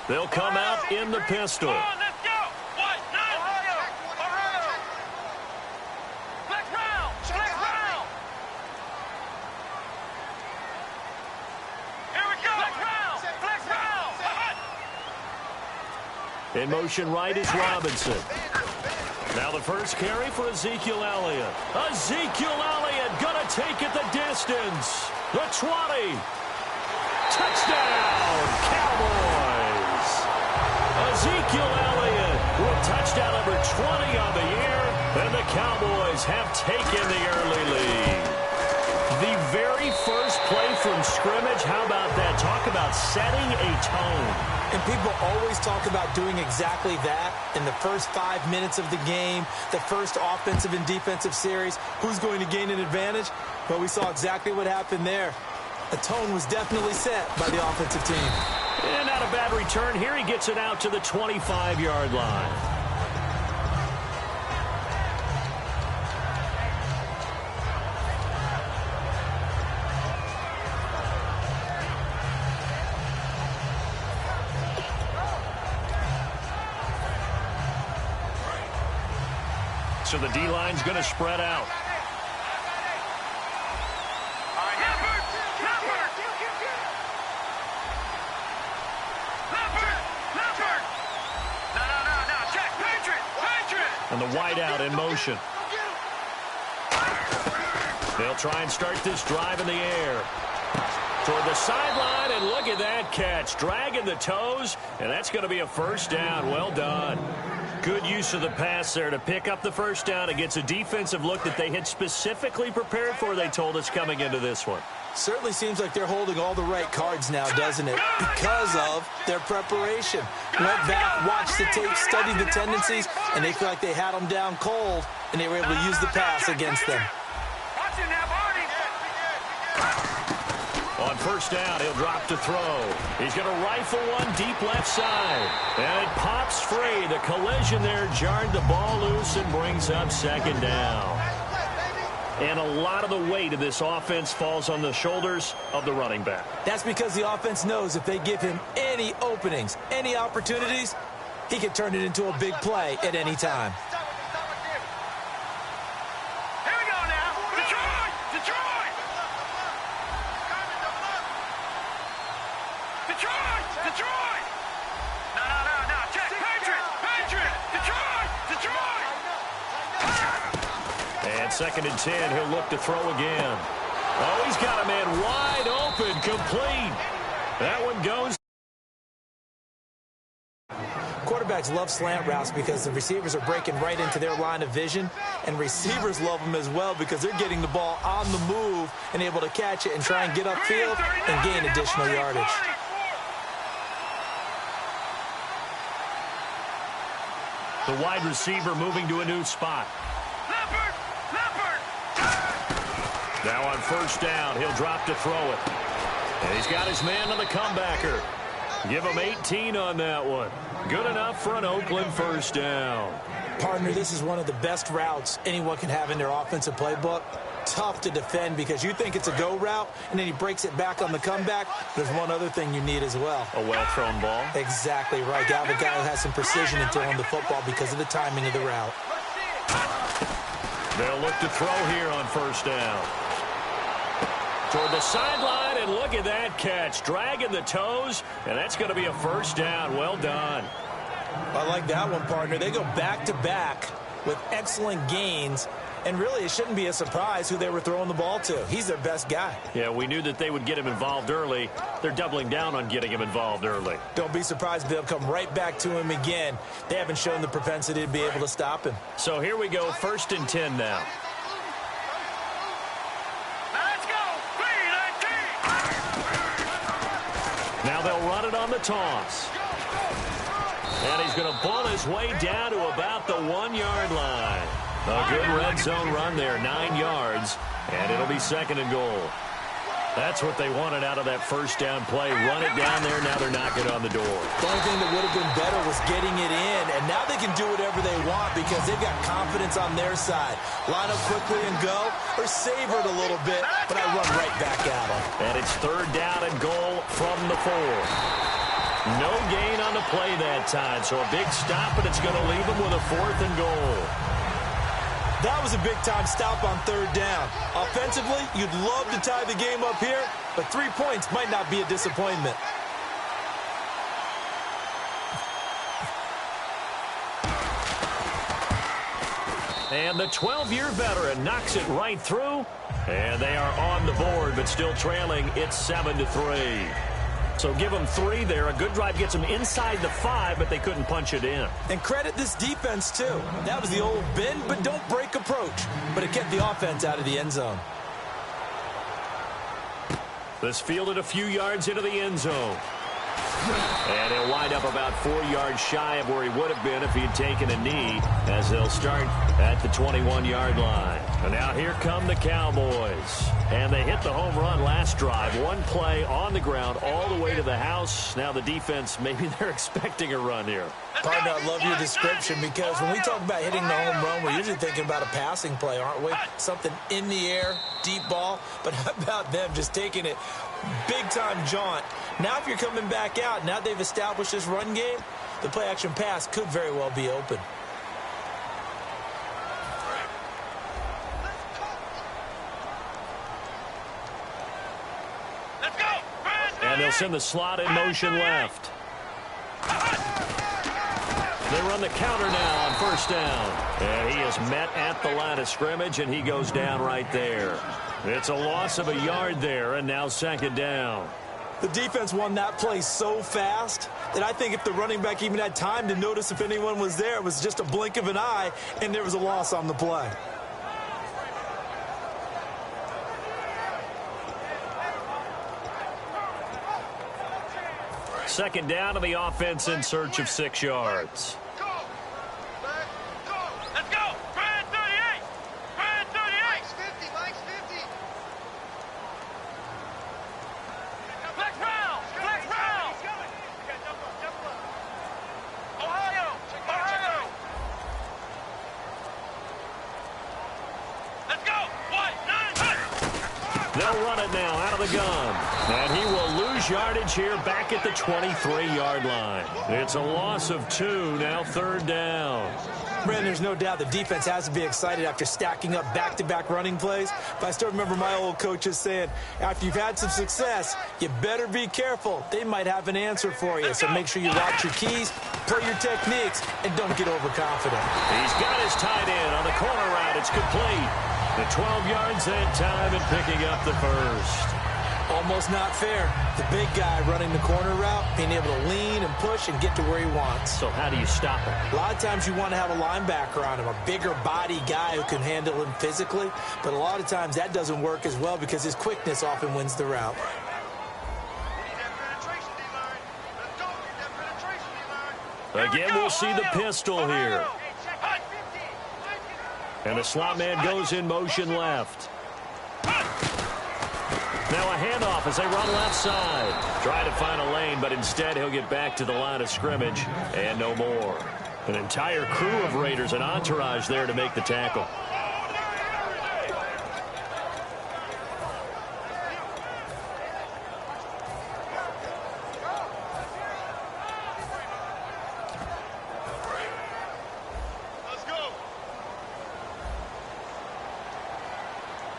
They'll come out in the pistol. Let's go. Ohio. Flex round. Here we go. Flex round. In motion right is Robinson. Now the first carry for Ezekiel Elliott. Ezekiel Elliott gonna take it the distance. The 20. Touchdown, Cowboys. Ezekiel Elliott with touchdown number 20 on the year, and the Cowboys have taken the early lead. The very first play from scrimmage, how about that? Talk about setting a tone. And people always talk about doing exactly that in the first 5 minutes of the game, the first offensive and defensive series. Who's going to gain an advantage? Well, we saw exactly what happened there. The tone was definitely set by the offensive team. And not a bad return here. He gets it out to the 25-yard line. So the D-line's going to spread out. And the wideout in motion. They'll try and start this drive in the air. Toward the sideline, and look at that catch. Dragging the toes, and that's going to be a first down. Well done. Good use of the pass there to pick up the first down against a defensive look that they had specifically prepared for, they told us, coming into this one. Certainly seems like they're holding all the right cards now, doesn't it? Because of their preparation. Went back, watched the tape, studied the tendencies, and they feel like they had them down cold, and they were able to use the pass against them. On first down, he'll drop to throw. He's going to rifle one deep left side. And it pops free. The collision there jarred the ball loose and brings up second down. And a lot of the weight of this offense falls on the shoulders of the running back. That's because the offense knows if they give him any openings, any opportunities, he can turn it into a big play at any time. Here we go now. Detroit! Detroit! Detroit! Detroit! No. Check. Patriot! Detroit! And 2nd and 10, he'll look to throw again. Oh, he's got a man wide open, complete. That one goes. Quarterbacks love slant routes because the receivers are breaking right into their line of vision, and receivers love them as well because they're getting the ball on the move and able to catch it and try and get upfield and gain additional yardage. The wide receiver moving to a new spot. Leopard! Now on first down, he'll drop to throw it. And he's got his man on the comebacker. Give him 18 on that one. Good enough for an Oakland first down. Partner, this is one of the best routes anyone can have in their offensive playbook. Tough to defend because you think it's a go route, and then he breaks it back on the comeback. There's one other thing you need as well. A well-thrown ball. Exactly right. You have a guy who has some precision in throwing the football because of the timing of the route. They'll look to throw here on first down. Toward the sideline, and look at that catch. Dragging the toes, and that's going to be a first down. Well done. I like that one, partner. They go back-to-back with excellent gains, and really it shouldn't be a surprise who they were throwing the ball to. He's their best guy. Yeah, we knew that they would get him involved early. They're doubling down on getting him involved early. Don't be surprised if they'll come right back to him again. They haven't shown the propensity to be able to stop him. So here we go, 1st and 10 now. Let's go. 3-19. Now they'll run it on the toss. And he's going to ball his way down to about the 1-yard line. A good red zone run there, 9 yards, and it'll be 2nd and goal. That's what they wanted out of that first down play. Run it down there. Now they're knocking on the door. The only thing that would have been better was getting it in, and now they can do whatever they want because they've got confidence on their side. Line up quickly and go, or savor it a little bit, but I run right back at them. And it's 3rd down and goal from the 4. No gain on the play that time, so a big stop, and it's going to leave them with a 4th and goal. That was a big-time stop on 3rd down. Offensively, you'd love to tie the game up here, but 3 points might not be a disappointment. And the 12-year veteran knocks it right through, and they are on the board, but still trailing. It's 7-3. So give them 3 there. A good drive gets them inside the 5, but they couldn't punch it in. And credit this defense, too. That was the old bend, but don't break approach. But it kept the offense out of the end zone. This fielded a few yards into the end zone. And he'll wind up about 4 yards shy of where he would have been if he had taken a knee, as they'll start at the 21-yard line. And now here come the Cowboys. And they hit the home run last drive. 1 play on the ground all the way to the house. Now the defense, maybe they're expecting a run here. Partner, I love your description because when we talk about hitting the home run, we're usually thinking about a passing play, aren't we? Something in the air, deep ball. But how about them just taking it big-time jaunt? Now if you're coming back out, now they've established this run game, the play-action pass could very well be open. Let's go. And they'll send the slot in motion left. They run the counter now on 1st down. And he is met at the line of scrimmage, and he goes down right there. It's a loss of a yard there, and now 2nd down. The defense won that play so fast that I think if the running back even had time to notice if anyone was there, it was just a blink of an eye, and there was a loss on the play. Second down, and the offense in search of 6 yards. Let's go. 38. 38. Mike's 50. Flex round. Ohio. Let's go. 1-9. They'll run it now out of the gun. And he will lose yardage here back at the 23-yard line. It's a loss of 2, now 3rd down. Brandon, there's no doubt the defense has to be excited after stacking up back-to-back running plays. But I still remember my old coaches saying, after you've had some success, you better be careful. They might have an answer for you. So make sure you watch your keys, play your techniques, and don't get overconfident. He's got his tight end on the corner route. It's complete. The 12 yards that time and picking up the 1st. Almost not fair. The big guy running the corner route, being able to lean and push and get to where he wants. So how do you stop him? A lot of times you want to have a linebacker on him, a bigger body guy who can handle him physically. But a lot of times that doesn't work as well because his quickness often wins the route. Again, we'll see the pistol here. And the slot man goes in motion left. Now a handoff as they run left side. Try to find a lane, but instead he'll get back to the line of scrimmage and no more. An entire crew of Raiders, an entourage there to make the tackle.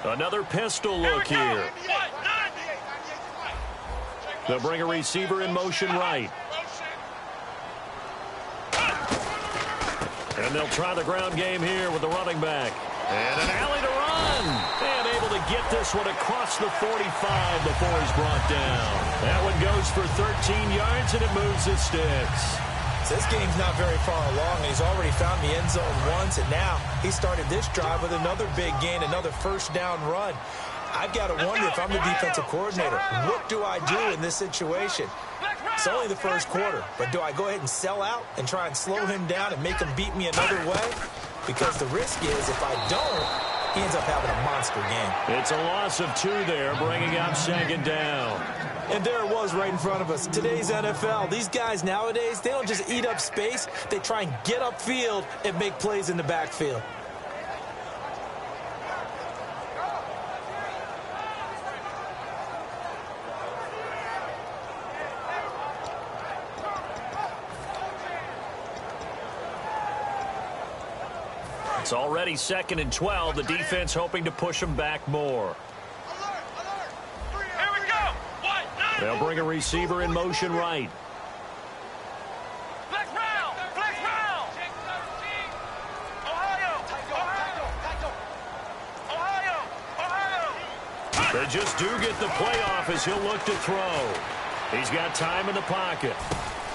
Another pistol look here. They'll bring a receiver in motion right. And they'll try the ground game here with the running back. And an alley to run. And able to get this one across the 45 before he's brought down. That one goes for 13 yards, and it moves the sticks. So this game's not very far along, and he's already found the end zone once, and now he started this drive with another big gain, another first down run. I've got to wonder if I'm the defensive coordinator, what do I do in this situation? It's only the first quarter, but do I go ahead and sell out and try and slow him down and make him beat me another way? Because the risk is if I don't, he ends up having a monster game. It's a loss of 2 there, bringing up second down. And there it was right in front of us. Today's NFL, these guys nowadays, they don't just eat up space. They try and get upfield and make plays in the backfield. It's already 2nd and 12. The defense hoping to push them back more. Here we go. They'll bring a receiver in motion right. Flex round. Flex round. Ohio. They just do get the playoff as he'll look to throw. He's got time in the pocket.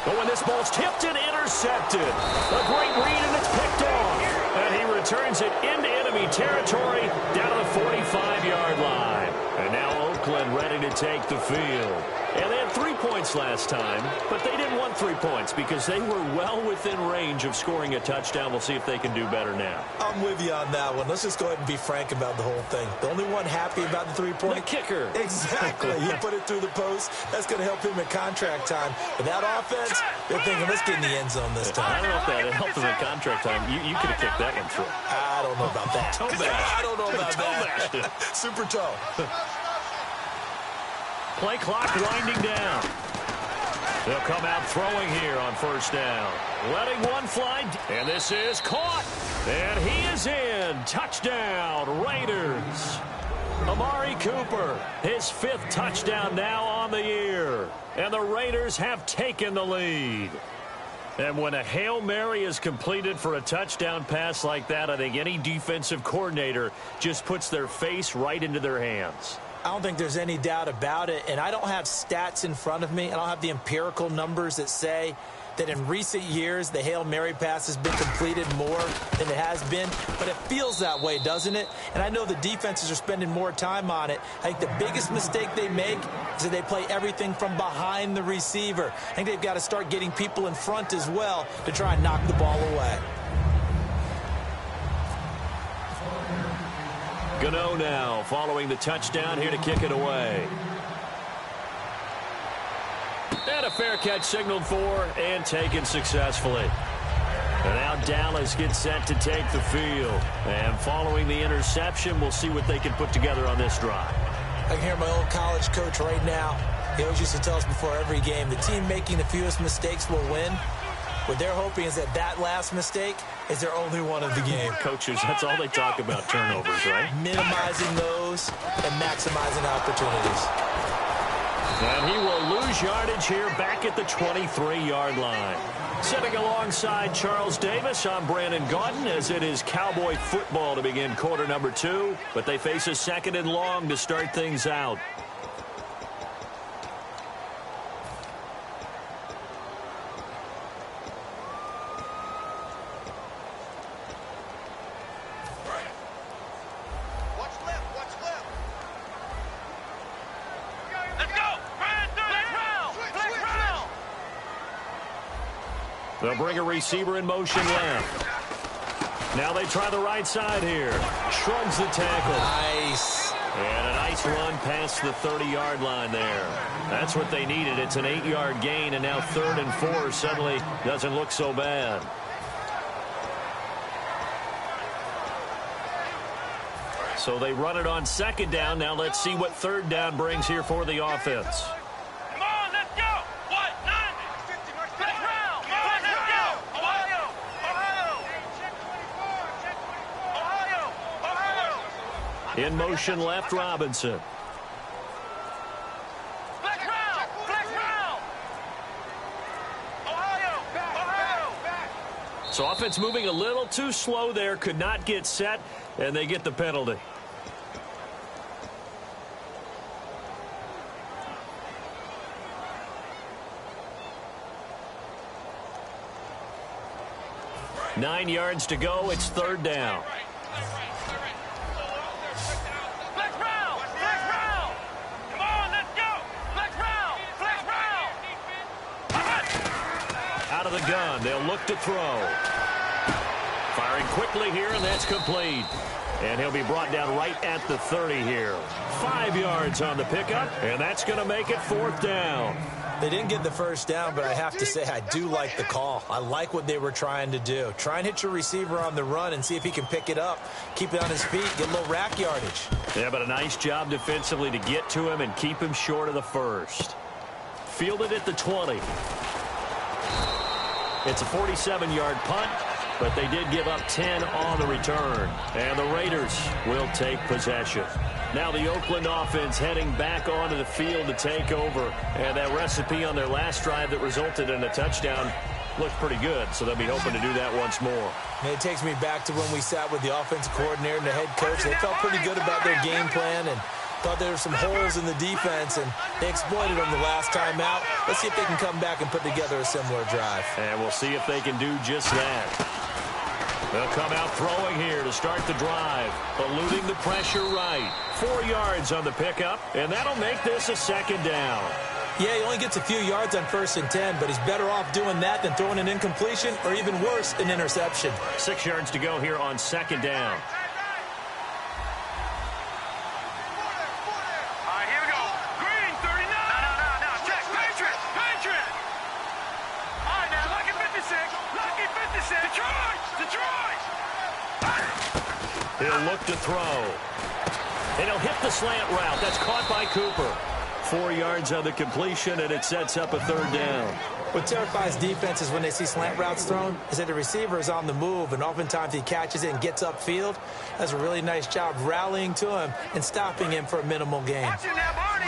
Oh, and this ball's tipped and intercepted. A great read, and it's picked off. And he returns it into enemy territory down to the 45-yard line. And now Oakland ready to take the field. And they had 3 points last time, but they didn't want 3 points because they were well within range of scoring a touchdown. We'll see if they can do better now. I'm with you on that one. Let's just go ahead and be frank about the whole thing. The only one happy about the 3-point? The kicker. Exactly. He put it through the post. That's going to help him in contract time. But that offense, they're thinking, let's get in the end zone this time. I don't know if that helped him in contract time. You could have kicked that one through. I don't know about that. Toe bash. I don't know about that. Super toe. Play clock winding down. They'll come out throwing here on first down. Letting one fly. And this is caught. And he is in. Touchdown, Raiders. Amari Cooper, his 5th touchdown now on the year. And the Raiders have taken the lead. And when a Hail Mary is completed for a touchdown pass like that, I think any defensive coordinator just puts their face right into their hands. I don't think there's any doubt about it, and I don't have stats in front of me. I don't have the empirical numbers that say that in recent years the Hail Mary pass has been completed more than it has been, but it feels that way, doesn't it? And I know the defenses are spending more time on it. I think the biggest mistake they make is that they play everything from behind the receiver. I think they've got to start getting people in front as well to try and knock the ball away. Gano now following the touchdown here to kick it away. And a fair catch signaled for and taken successfully. And now Dallas gets set to take the field. And following the interception, we'll see what they can put together on this drive. I can hear my old college coach right now. He always used to tell us before every game, the team making the fewest mistakes will win. What they're hoping is that last mistake is their only one of the game. Coaches, that's all they talk about, turnovers, right? Minimizing those and maximizing opportunities. And he will lose yardage here back at the 23-yard line. Sitting alongside Charles Davis, I'm Brandon Gaudin as it is Cowboy football to begin quarter number 2. But they face a 2nd and long to start things out. They'll bring a receiver in motion left. Now they try the right side here. Shrugs the tackle. Nice. And a nice run past the 30-yard line there. That's what they needed. It's an 8-yard gain, and now 3rd and 4 suddenly doesn't look so bad. So they run it on 2nd down. Now let's see what 3rd down brings here for the offense. Come on, let's go. What? 90. Flex round. Come on, let's go. Ohio. In motion left, Robinson. Flex round. Flex round. Ohio. So offense moving a little too slow there, could not get set, and they get the penalty. Nine yards to go. It's third down. Flex round! Flex round! Come on, let's go! Flex round! Flex round! Out of the gun. They'll look to throw. Firing quickly here, and that's complete. And he'll be brought down right at the 30 here. 5 yards on the pickup, and that's going to make it fourth down. They didn't get the first down, but I have to say I do like the call. I like what they were trying to do. Try and hit your receiver on the run and see if he can pick it up, keep it on his feet, get a little rack yardage. Yeah, but a nice job defensively to get to him and keep him short of the first. Fielded at the 20. It's a 47-yard punt, but they did give up 10 on the return. And the Raiders will take possession. Now the Oakland offense heading back onto the field to take over. And that recipe on their last drive that resulted in a touchdown looked pretty good, so they'll be hoping to do that once more. And it takes me back to when we sat with the offensive coordinator and the head coach. They felt pretty good about their game plan and thought there were some holes in the defense, and they exploited them the last time out. Let's see if they can come back and put together a similar drive. And we'll see if they can do just that. They'll come out throwing here to start the drive, eluding the pressure right. 4 yards on the pickup, and that'll make this a second down. Yeah, he only gets a few yards on 1st and 10, but he's better off doing that than throwing an incompletion or even worse, an interception. 6 yards to go here on second down. All right, here we go. Green, 39. No. Check. Patriot. All right, now, Lucky 56. Detroit. He'll look to throw. And he'll hit the slant route. That's caught by Cooper. 4 yards on the completion, and it sets up a third down. What terrifies defenses when they see slant routes thrown is that the receiver is on the move, and oftentimes he catches it and gets upfield. Does a really nice job rallying to him and stopping him for a minimal gain. Watch it now, Barney.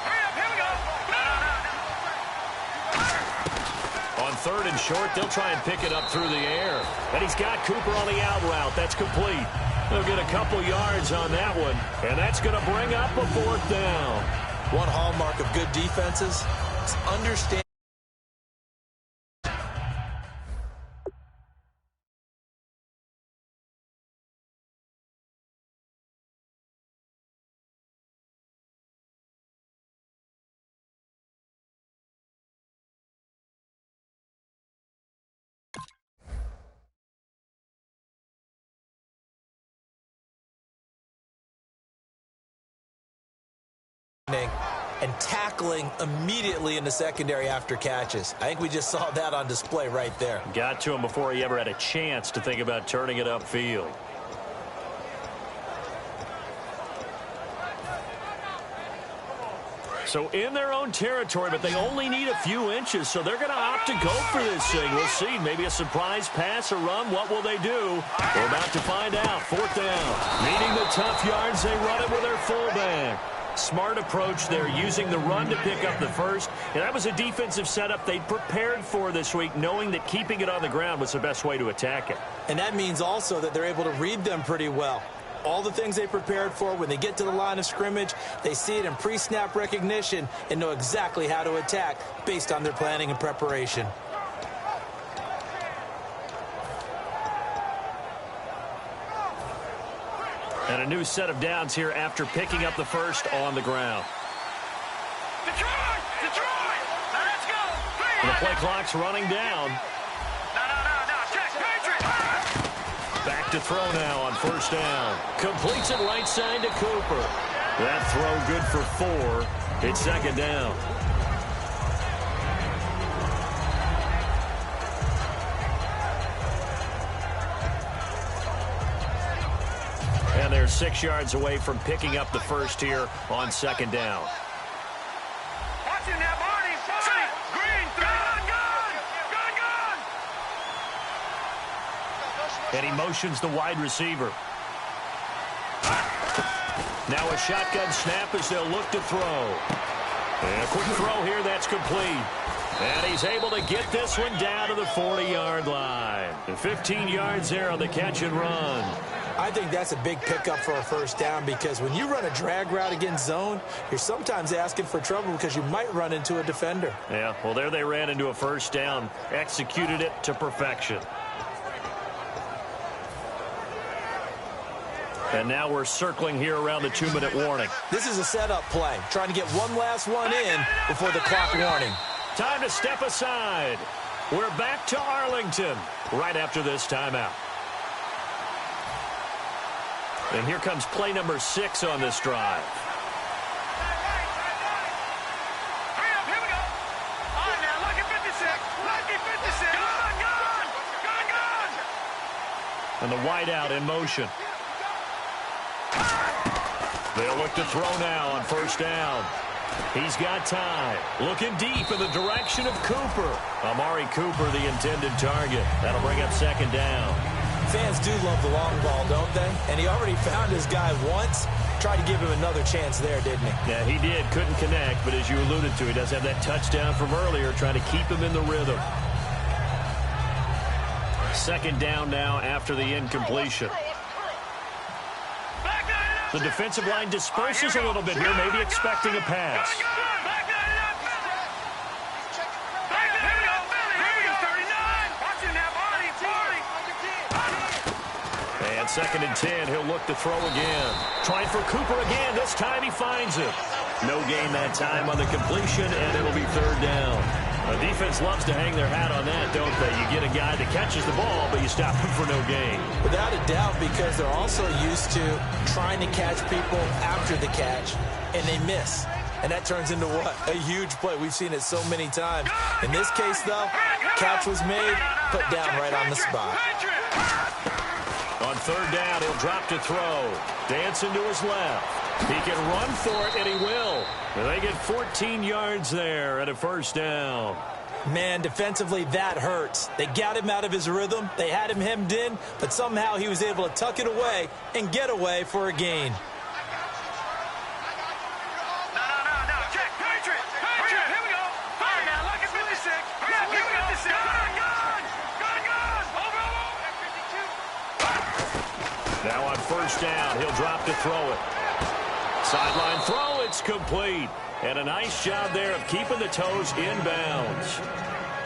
Hurry up, here we go. On third and short, they'll try and pick it up through the air. And he's got Cooper on the out route. That's complete. They'll get a couple yards on that one, and that's going to bring up a fourth down. One hallmark of good defenses is understanding. And tackling immediately in the secondary after catches. I think we just saw that on display right there. Got to him before he ever had a chance to think about turning it upfield. So in their own territory, but they only need a few inches, so they're going to opt to go for this thing. We'll see. Maybe a surprise pass or run. What will they do? We're about to find out. Fourth down. Needing the tough yards, they run it with their fullback. Smart approach there, using the run to pick up the first. And that was a defensive setup they'd prepared for this week, knowing that keeping it on the ground was the best way to attack it. And that means also that they're able to read them pretty well. All the things they prepared for, when they get to the line of scrimmage, they see it in pre-snap recognition and know exactly how to attack based on their planning and preparation. And a new set of downs here after picking up the first on the ground. Detroit! Now let's go! And the play clock's running down. No. Check. Patriot! Back to throw now on first down. Completes it right side to Cooper. That throw good for 4. It's second down. And they're 6 yards away from picking up the first here on second down. Watch it now, Barney. Green, gun! And he motions the wide receiver. Now a shotgun snap as they'll look to throw. And a quick throw here, that's complete. And he's able to get this one down to the 40-yard line. 15 yards there on the catch and run. I think that's a big pickup for a first down because when you run a drag route against zone, you're sometimes asking for trouble because you might run into a defender. Yeah, well, there they ran into a first down, executed it to perfection. And now we're circling here around the 2-minute warning. This is a setup play, trying to get one last one in before the clock warning. Time to step aside. We're back to Arlington right after this timeout. And here comes play number 6 on this drive. Here we go. All right, now, lucky 56. Lucky 56. Gone. And the wideout in motion. They'll look to throw now on first down. He's got time. Looking deep in the direction of Cooper. Amari Cooper, the intended target. That'll bring up second down. Fans do love the long ball, don't they? And he already found his guy once. Tried to give him another chance there, didn't he? Yeah, he did. Couldn't connect, but as you alluded to, he does have that touchdown from earlier, trying to keep him in the rhythm. Second down now after the incompletion. The defensive line disperses a little bit here, maybe expecting a pass. And second and 10, he'll look to throw again. Trying for Cooper again. This time he finds it. No gain that time on the completion, and it'll be third down. The defense loves to hang their hat on that, don't they? You get a guy that catches the ball, but you stop him for no gain. Without a doubt, because they're also used to trying to catch people after the catch, and they miss. And that turns into what? A huge play. We've seen it so many times. In this case, though, catch was made, put down right on the spot. On third down, he'll drop to throw. Dance into his left. He can run for it, and he will. And they get 14 yards there at a first down. Man, defensively, that hurts. They got him out of his rhythm. They had him hemmed in, but somehow he was able to tuck it away and get away for a gain. No. Check. Patriot. Here we go. All right, now, lucky 56. Lucky 56. Gun. Over. Now on first down, he'll drop to throw it. Sideline throw, it's complete. And a nice job there of keeping the toes in bounds.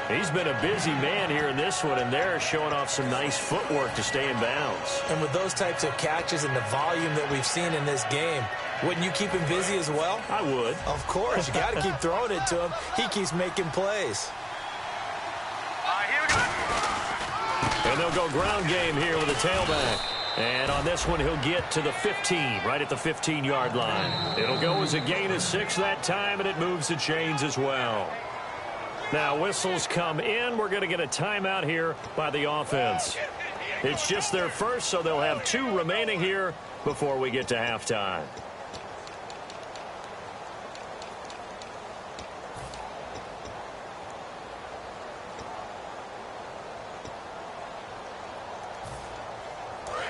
He's been a busy man here in this one, and they're showing off some nice footwork to stay in bounds. And with those types of catches and the volume that we've seen in this game, wouldn't you keep him busy as well? I would. Of course. You got to keep throwing it to him. He keeps making plays. All right, here we go. And they'll go ground game here with a tailback. And on this one, he'll get to the 15, right at the 15-yard line. It'll go as a gain of 6 that time, and it moves the chains as well. Now, whistles come in. We're going to get a timeout here by the offense. It's just their first, so they'll have 2 remaining here before we get to halftime.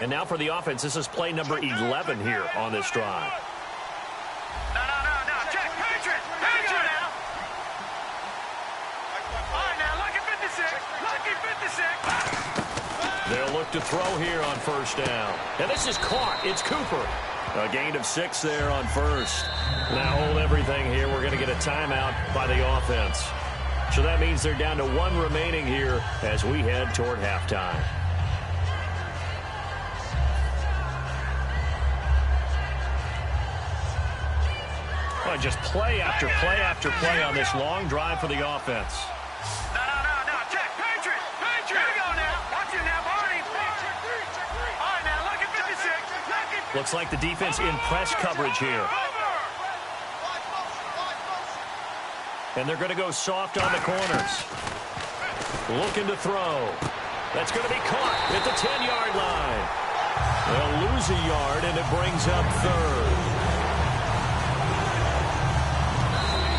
And now for the offense, this is play number 11 here on this drive. No. Check. Patriot now. All right, now, lucky 56. Lucky 56. They'll look to throw here on first down. And this is caught. It's Cooper. A gain of 6 there on first. Now hold everything here. We're going to get a timeout by the offense. So that means they're down to 1 remaining here as we head toward halftime. Just play after play after play on this long drive for the offense. No. Check. Patriot. Here we go now. Watch it now, Barney. All right, now, lucky 56. Looks like the defense in press coverage here. And they're going to go soft on the corners. Looking to throw. That's going to be caught at the 10-yard line. They'll lose a yard, and it brings up third.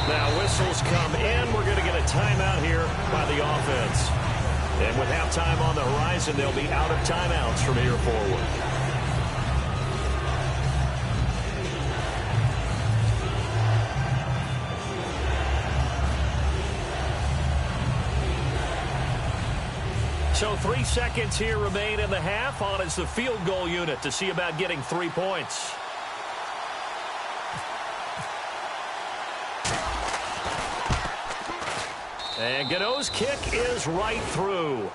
Now whistles come in. We're going to get a timeout here by the offense. And with halftime on the horizon, they'll be out of timeouts from here forward. So 3 seconds here remain in the half. On is the field goal unit to see about getting 3 points. And Gano's kick is right through.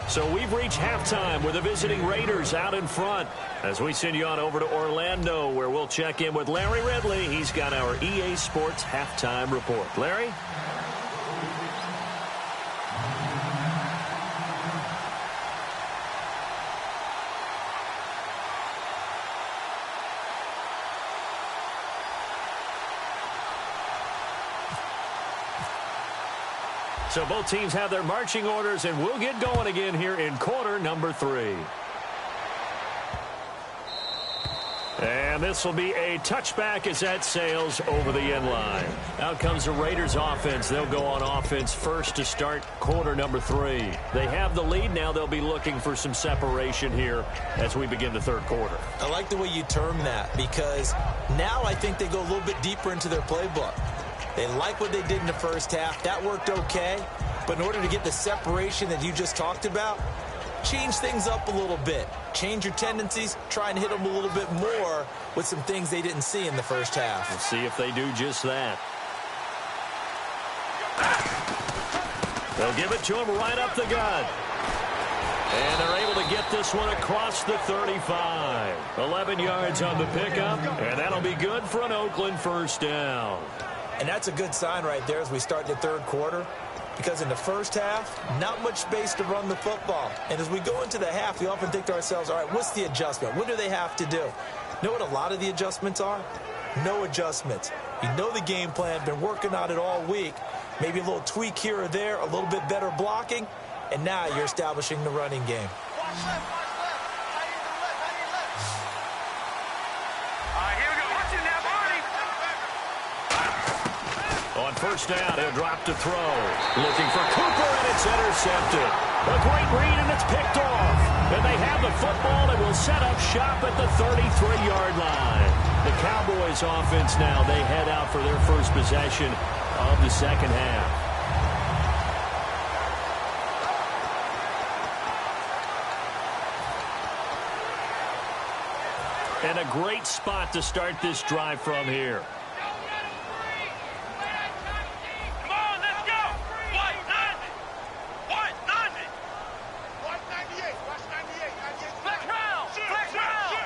So we've reached halftime with the visiting Raiders out in front. As we send you on over to Orlando, where we'll check in with Larry Ridley. He's got our EA Sports halftime report. Larry? So both teams have their marching orders, and we'll get going again here in quarter number 3. And this will be a touchback as that sails over the end line. Out comes the Raiders offense. They'll go on offense first to start quarter number 3. They have the lead. Now they'll be looking for some separation here as we begin the third quarter. I like the way you term that, because now I think they go a little bit deeper into their playbook. They like what they did in the first half. That worked okay. But in order to get the separation that you just talked about, change things up a little bit. Change your tendencies. Try and hit them a little bit more with some things they didn't see in the first half. We'll see if they do just that. They'll give it to him right up the gut. And they're able to get this one across the 35. 11 yards on the pickup, and that'll be good for an Oakland first down. And that's a good sign right there as we start the third quarter, because in the first half, not much space to run the football. And as we go into the half, we often think to ourselves, all right, what's the adjustment? What do they have to do? You know what a lot of the adjustments are? No adjustments. You know the game plan, been working on it all week. Maybe a little tweak here or there, a little bit better blocking, and now you're establishing the running game. Watch left, watch left. I need the left, I need left. All right, here we go. Watch it now, Barney. On first down, he'll drop to throw. Looking for Cooper, and it's intercepted. A great read, and it's picked off. And they have the football and will set up shop at the 33-yard line. The Cowboys offense now, they head out for their first possession of the second half. And a great spot to start this drive from here. Come on, let's go. White 90. White 90. White 98. Watch 98. 98. Flex round. Flex round.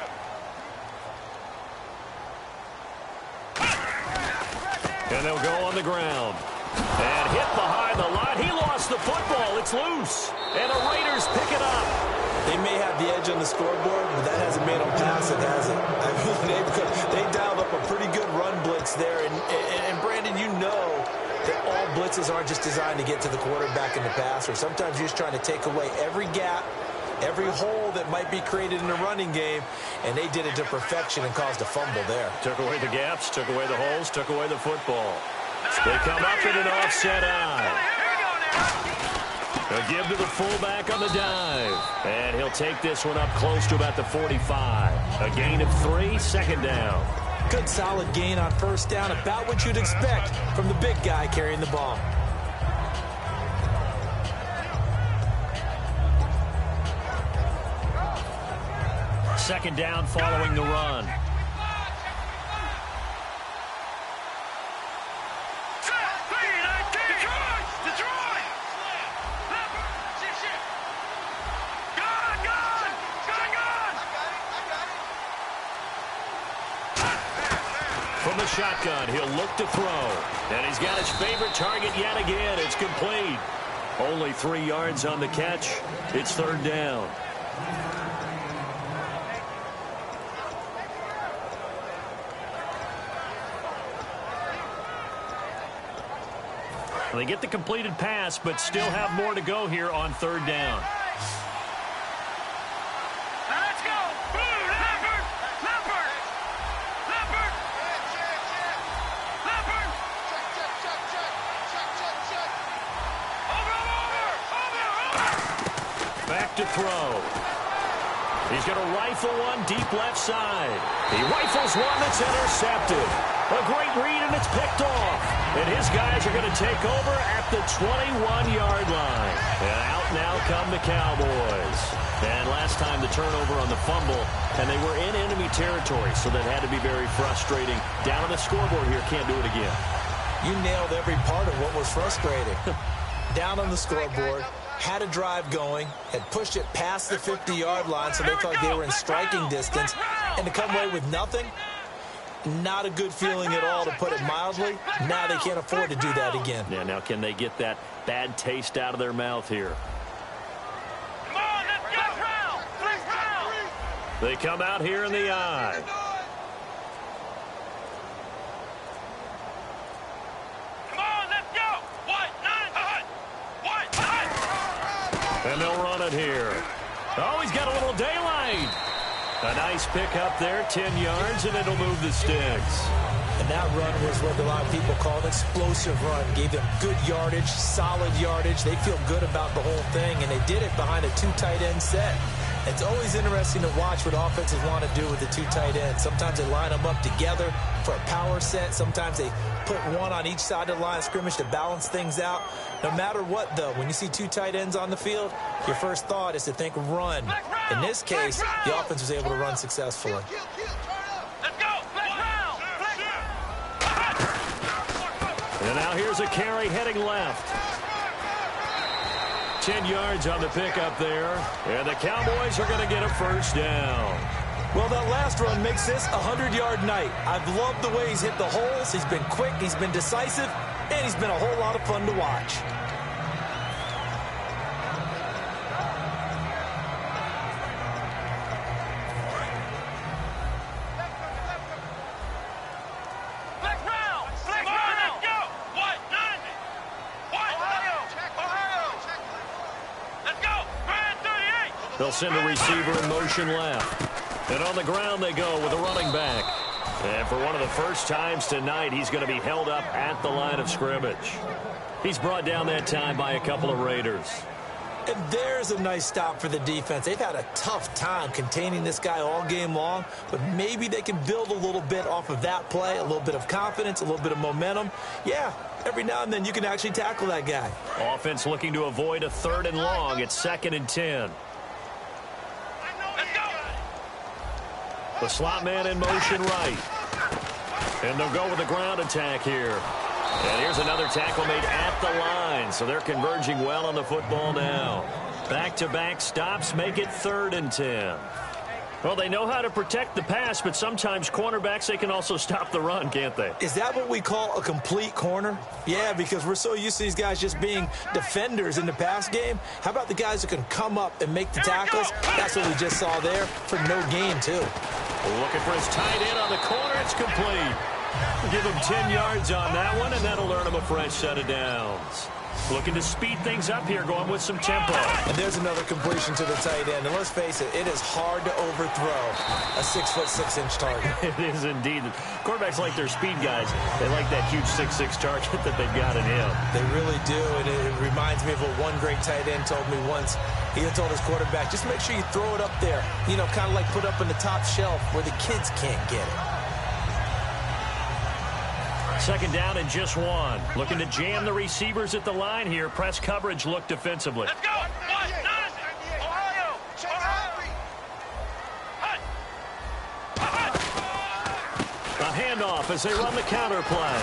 And they'll go on the ground. And hit behind the line. He lost the football. It's loose. And the Raiders pick it up. They may have the edge on the scoreboard, but that hasn't made them pass it, has it? I mean, they dialed up a pretty good run blitz there. And Brandon, you know that all blitzes aren't just designed to get to the quarterback in the passer. Sometimes you're just trying to take away every gap, every hole that might be created in the running game, and they did it to perfection and caused a fumble there. Took away the gaps, took away the holes, took away the football. They come up in an offset eye. They'll give to the fullback on the dive. And he'll take this one up close to about the 45. A gain of 3, second down. Good solid gain on first down, about what you'd expect from the big guy carrying the ball. Second down following the run. From the shotgun, he'll look to throw. And he's got his favorite target yet again. It's complete. Only 3 yards on the catch. It's third down. They get the completed pass, but still have more to go here on third down. Let's go. Leopard. Leopard. Leopard. Leopard. Check. Over. Back to throw. He's going to rifle one deep left side. He rifles one that's intercepted. A great read, and it's picked off. And his guys are going to take over at the 21-yard line. And out now come the Cowboys. And last time the turnover on the fumble, and they were in enemy territory, so that had to be very frustrating. Down on the scoreboard here, can't do it again. You nailed every part of what was frustrating. Down on the scoreboard, had a drive going, had pushed it past the 50-yard line, so they thought they were in striking distance, and to come away with nothing, not a good feeling at all, to put it mildly. Now they can't afford to do that again. Yeah, now can they get that bad taste out of their mouth here? Come on, let's go. Flex round. They come out here in the eye. Come on, let's go. White, 9, And they'll run it here. Oh, he's got a little daylight. A nice pickup there, 10 yards, and it'll move the sticks. And that run was what a lot of people call an explosive run. Gave them good yardage, solid yardage. They feel good about the whole thing, and they did it behind a 2 tight end set. It's always interesting to watch what offenses want to do with the 2 tight ends. Sometimes they line them up together for a power set. Sometimes they put one on each side of the line of scrimmage to balance things out. No matter what, though, when you see 2 tight ends on the field, your first thought is to think run. In this case, the offense was able to run successfully. let's go. Flex round. And now here's a carry heading left. 10 yards on the pickup there. And the Cowboys are going to get a first down. Well, that last run makes this a 100-yard night. I've loved the way he's hit the holes. He's been quick, he's been decisive, and he's been a whole lot of fun to watch. Flex round. Let's go. White, 90. White, Ohio. Let's go. Grand 38. They'll send a receiver in motion left. And on the ground they go with a running back. And for one of the first times tonight, he's going to be held up at the line of scrimmage. He's brought down that time by a couple of Raiders. And there's a nice stop for the defense. They've had a tough time containing this guy all game long, but maybe they can build a little bit off of that play, a little bit of confidence, a little bit of momentum. Yeah, every now and then you can actually tackle that guy. Offense looking to avoid a 3rd and long. It's 2nd and 10. Let's go. The slot man in motion right. And they'll go with the ground attack here. And here's another tackle made at the line. So they're converging well on the football now. Back-to-back stops make it 3rd and 10. Well, they know how to protect the pass, but sometimes cornerbacks, they can also stop the run, can't they? Is that what we call a complete corner? Yeah, because we're so used to these guys just being defenders in the pass game. How about the guys who can come up and make the tackles? That's what we just saw there for no gain, too. Looking for his tight end on the corner. It's complete. Give him 10 yards on that one, and that'll earn him a fresh set of downs. Looking to speed things up here, going with some tempo. And there's another completion to the tight end. And let's face it, it is hard to overthrow a 6'6" target. It is indeed. Quarterbacks like their speed guys. They like that huge 6'6" target that they've got in him. They really do, and it reminds me of what one great tight end told me once. He had told his quarterback, just make sure you throw it up there, you know, kind of like put up in the top shelf where the kids can't get it. 2nd down and just 1. Looking to jam the receivers at the line here. Press coverage look defensively. Let's go. White, 90. Ohio. A handoff as they run the counter play.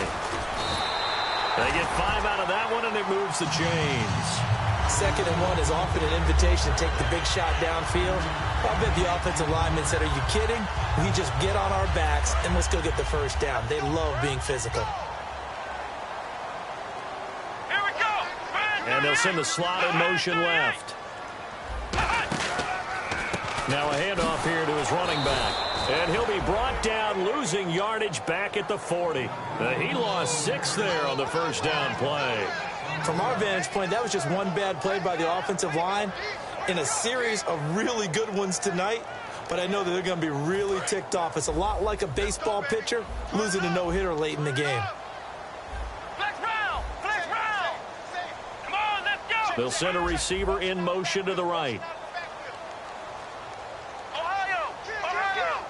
They get 5 out of that one, and it moves the chains. 2nd and 1 is often an invitation to take the big shot downfield. I bet the offensive lineman said, are you kidding? We just get on our backs and let's go get the first down. They love being physical. Here we go. And they'll send the slot in motion left. Now a handoff here to his running back. And he'll be brought down, losing yardage back at the 40. He lost 6 there on the first down play. From our vantage point, that was just one bad play by the offensive line in a series of really good ones tonight. But I know that they're going to be really ticked off. It's a lot like a baseball pitcher losing a no-hitter late in the game. Flex round. Flex round. Come on, let's go. They'll send a receiver in motion to the right. Ohio. Ohio.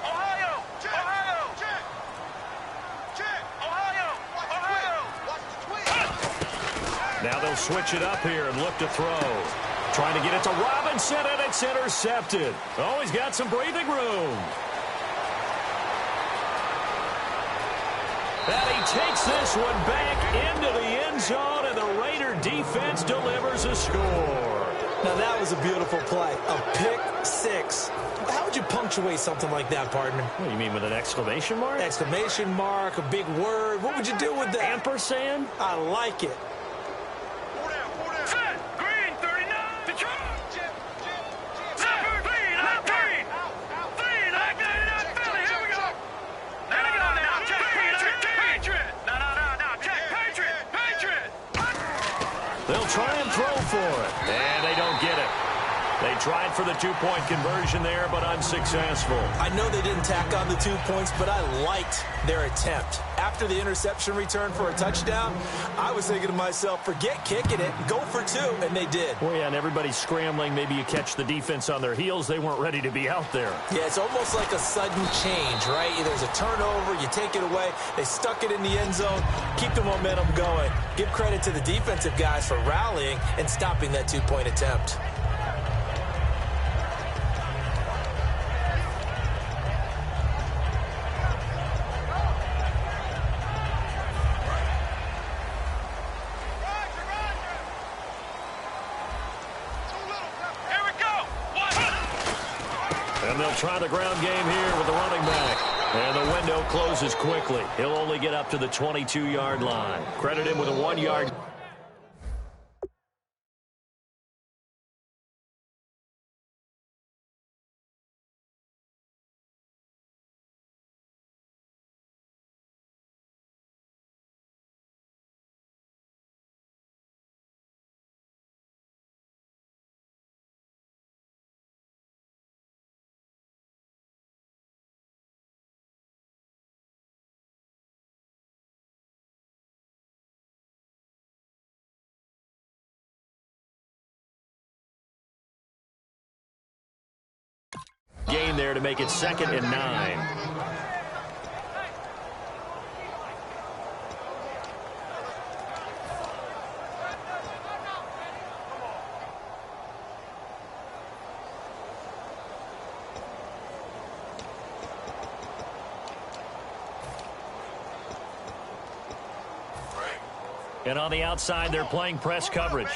Ohio. Now they'll switch it up here and look to throw. Trying to get it to Robinson, and it's intercepted. Oh, he's got some breathing room. And he takes this one back into the end zone, and the Raider defense delivers a score. Now, that was a beautiful play. A pick six. How would you punctuate something like that, partner? What do you mean, with an exclamation mark? Exclamation mark, a big word. What would you do with that? Ampersand? I like it. Set. Green, 39. Detroit. Zipper. Clean. I'm clean. Clean. I'm clean. Philly. Here we go. There we go now. Check. Patriot. No. Check. Patriot. They'll try and throw for it. And they don't get it. They tried for the two-point conversion there, but unsuccessful. I know they didn't tack on the 2 points, but I liked their attempt. After the interception return for a touchdown, I was thinking to myself, forget kicking it, go for two, and they did. Well, yeah, and everybody's scrambling. Maybe you catch the defense on their heels. They weren't ready to be out there. Yeah, it's almost like a sudden change, right? There's a turnover, you take it away, they stuck it in the end zone, keep the momentum going. Give credit to the defensive guys for rallying and stopping that two-point attempt. And they'll try the ground game here with the running back. And the window closes quickly. He'll only get up to the 22-yard line. Credit him with a 1-yard. Gain there to make it 2nd and 9. And on the outside, they're playing press coverage.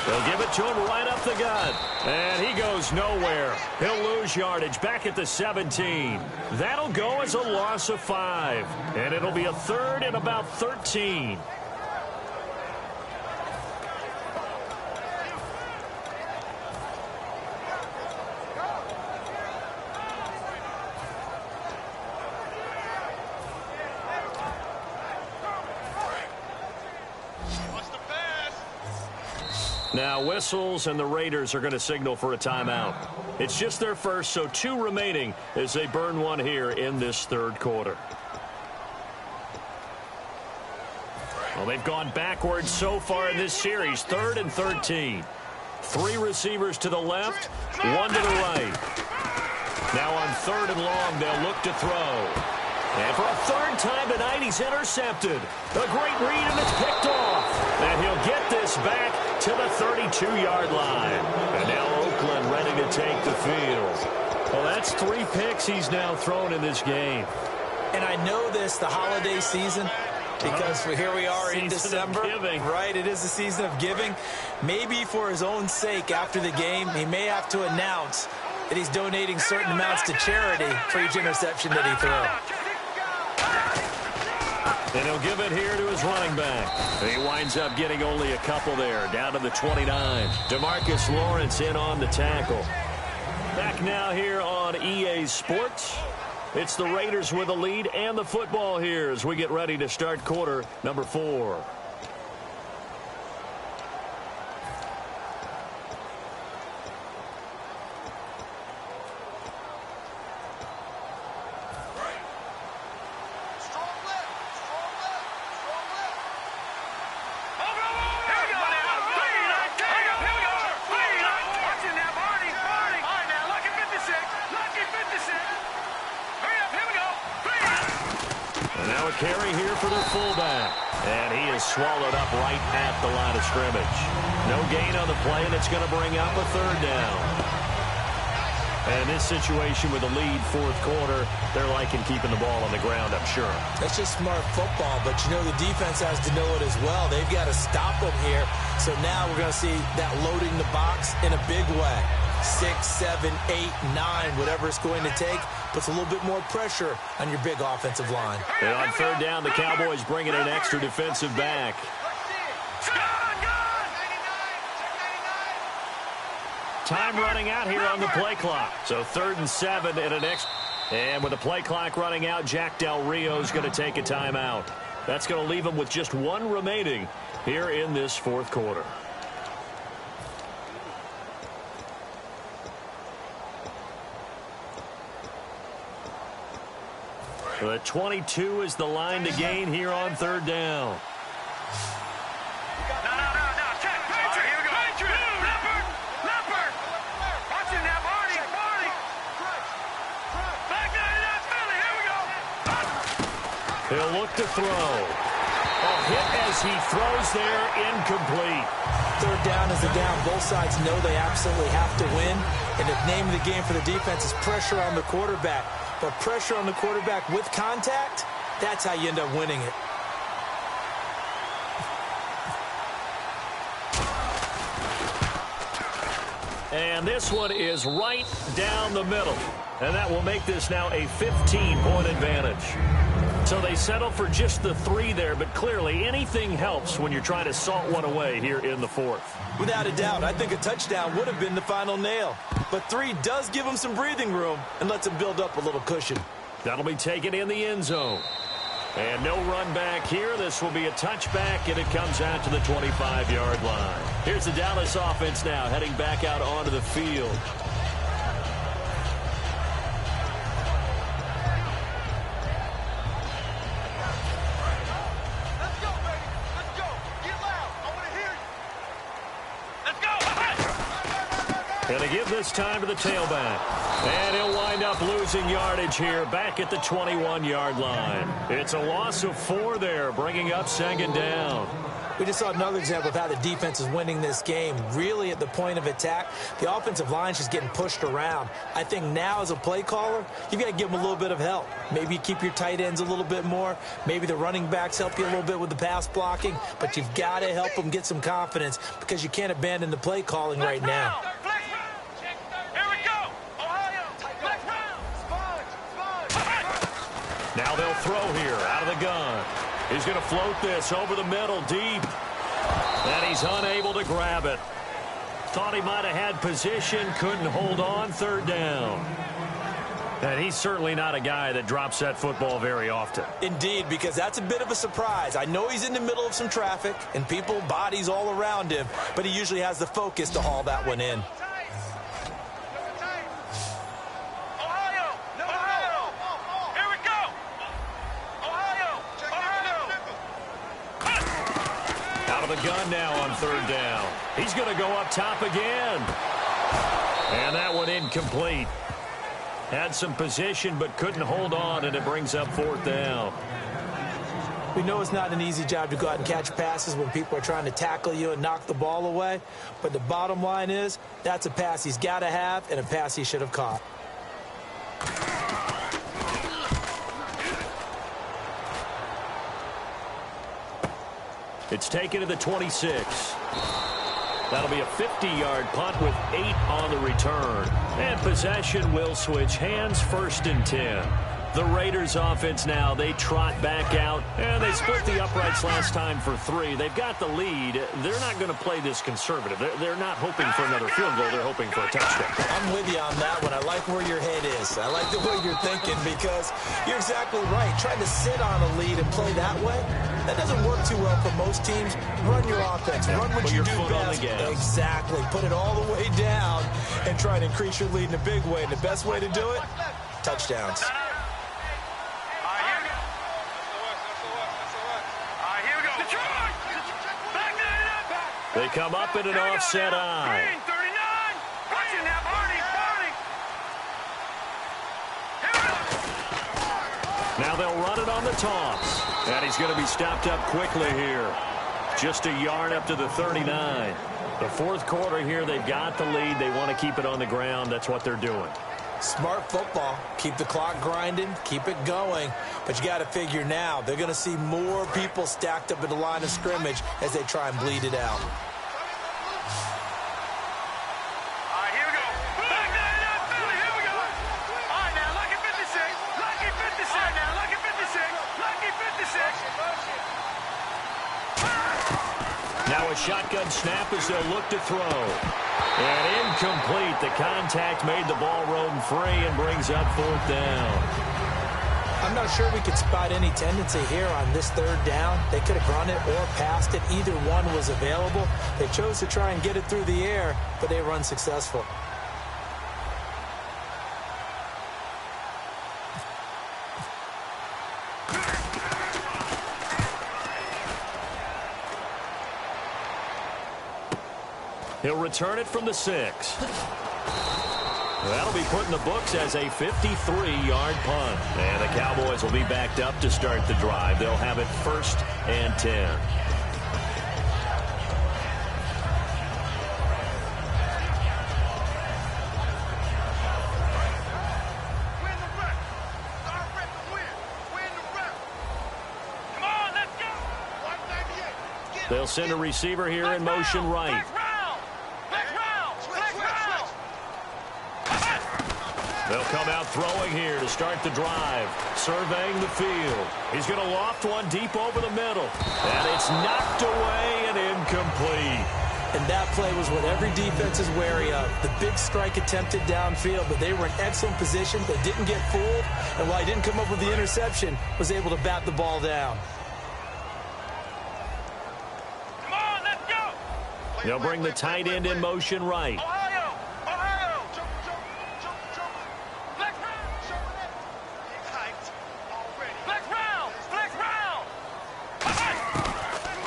They'll give it to him right up the gut. And he goes nowhere. He'll lose yardage back at the 17. That'll go as a loss of 5. And it'll be a 3rd and about 13. Now whistles, and the Raiders are going to signal for a timeout. It's just their first, so 2 remaining as they burn one here in this 3rd quarter. Well, they've gone backwards so far in this series, 3rd and 13. 3 receivers to the left, 1 to the right. Now on 3rd and long, they'll look to throw. And for a 3rd time tonight, he's intercepted. A great read, and it's picked off. And he'll get this back to the 32-yard line. And now Oakland ready to take the field. Well, that's 3 picks he's now thrown in this game. And I know this, the holiday season, because here we are in December. Right, it is the season of giving. Maybe for his own sake after the game, he may have to announce that he's donating certain amounts to charity for each interception that he threw. And he'll give it here to his running back. He winds up getting only a couple there, down to the 29. DeMarcus Lawrence in on the tackle. Back now here on EA Sports. It's the Raiders with the lead and the football here as we get ready to start quarter number 4. carry here for their fullback. And he is swallowed up right at the line of scrimmage. No gain on the play, and it's going to bring up a third down. And this situation with a lead fourth quarter, they're liking keeping the ball on the ground, I'm sure. That's just smart football, but you know the defense has to know it as well. They've got to stop them here. So now we're going to see that loading the box in a big way. 6, 7, 8, 9, whatever it's going to take, puts a little bit more pressure on your big offensive line. And on third down, the Cowboys bring in an extra defensive back. Time running out here on the play clock. So 3rd and 7 and an extra. And with the play clock running out, Jack Del Rio is going to take a timeout. That's going to leave him with just one remaining here in this fourth quarter. The 22 is the line to gain here on third down. He'll look to throw. A hit as he throws there, incomplete. Third down is a down. Both sides know they absolutely have to win. And the name of the game for the defense is pressure on the quarterback. But pressure on the quarterback with contact, that's how you end up winning it. And this one is right down the middle. And that will make this now a 15-point advantage. So they settle for just the 3 there, but clearly anything helps when you're trying to salt one away here in the fourth. Without a doubt, I think a touchdown would have been the final nail. But 3 does give them some breathing room and lets them build up a little cushion. That'll be taken in the end zone. And no run back here. This will be a touchback, and it comes out to the 25-yard line. Here's the Dallas offense now heading back out onto the field. Going to give this time to the tailback. And he'll wind up losing yardage here back at the 21-yard line. It's a loss of 4 there, bringing up 2nd down. We just saw another example of how the defense is winning this game. Really at the point of attack, the offensive line is just getting pushed around. I think now as a play caller, you've got to give them a little bit of help. Maybe keep your tight ends a little bit more. Maybe the running backs help you a little bit with the pass blocking. But you've got to help them get some confidence because you can't abandon the play calling right now. Now they'll throw here out of the gun. He's going to float this over the middle deep. And he's unable to grab it. Thought he might have had position, couldn't hold on, 3rd down. And he's certainly not a guy that drops that football very often. Indeed, because that's a bit of a surprise. I know he's in the middle of some traffic and people, bodies all around him, but he usually has the focus to haul that one in. The gun now on 3rd down. He's going to go up top again. And that one incomplete. Had some position but couldn't hold on, and it brings up 4th down. We know it's not an easy job to go out and catch passes when people are trying to tackle you and knock the ball away. But the bottom line is that's a pass he's got to have and a pass he should have caught. It's taken to the 26. That'll be a 50-yard punt with 8 on the return. And possession will switch hands, 1st and 10. The Raiders offense now, they trot back out, and they split the uprights last time for 3. They've got the lead. They're not going to play this conservative. They're not hoping for another field goal. They're hoping for a touchdown. I'm with you on that one. I like where your head is. I like the way you're thinking because you're exactly right. Trying to sit on a lead and play that way, that doesn't work too well for most teams. Run your offense. Run what you do best. Exactly. Put it all the way down and try to increase your lead in a big way. And the best way to do it, touchdowns. They come up in an offset eye. Now they'll run it on the toss. And he's going to be stopped up quickly here. Just a yard up to the 39. The fourth quarter here, they've got the lead. They want to keep it on the ground. That's what they're doing. Smart football. Keep the clock grinding. Keep it going. But you got to figure now, they're going to see more people stacked up at the line of scrimmage as they try and bleed it out. Now a shotgun snap as they'll look to throw. And incomplete. The contact made the ball roam free and brings up fourth down. I'm not sure we could spot any tendency here on this third down. They could have run it or passed it. Either one was available. They chose to try and get it through the air, but they were unsuccessful. He'll return it from the 6. That'll be put in the books as a 53-yard punt. And the Cowboys will be backed up to start the drive. They'll have it 1st and 10. They'll send a receiver here in motion right. They'll come out throwing here to start the drive. Surveying the field. He's going to loft one deep over the middle. And it's knocked away and incomplete. And that play was what every defense is wary of. The big strike attempted downfield, but they were in excellent position. They didn't get fooled. And while he didn't come up with the interception, was able to bat the ball down. They'll bring the tight end in motion right.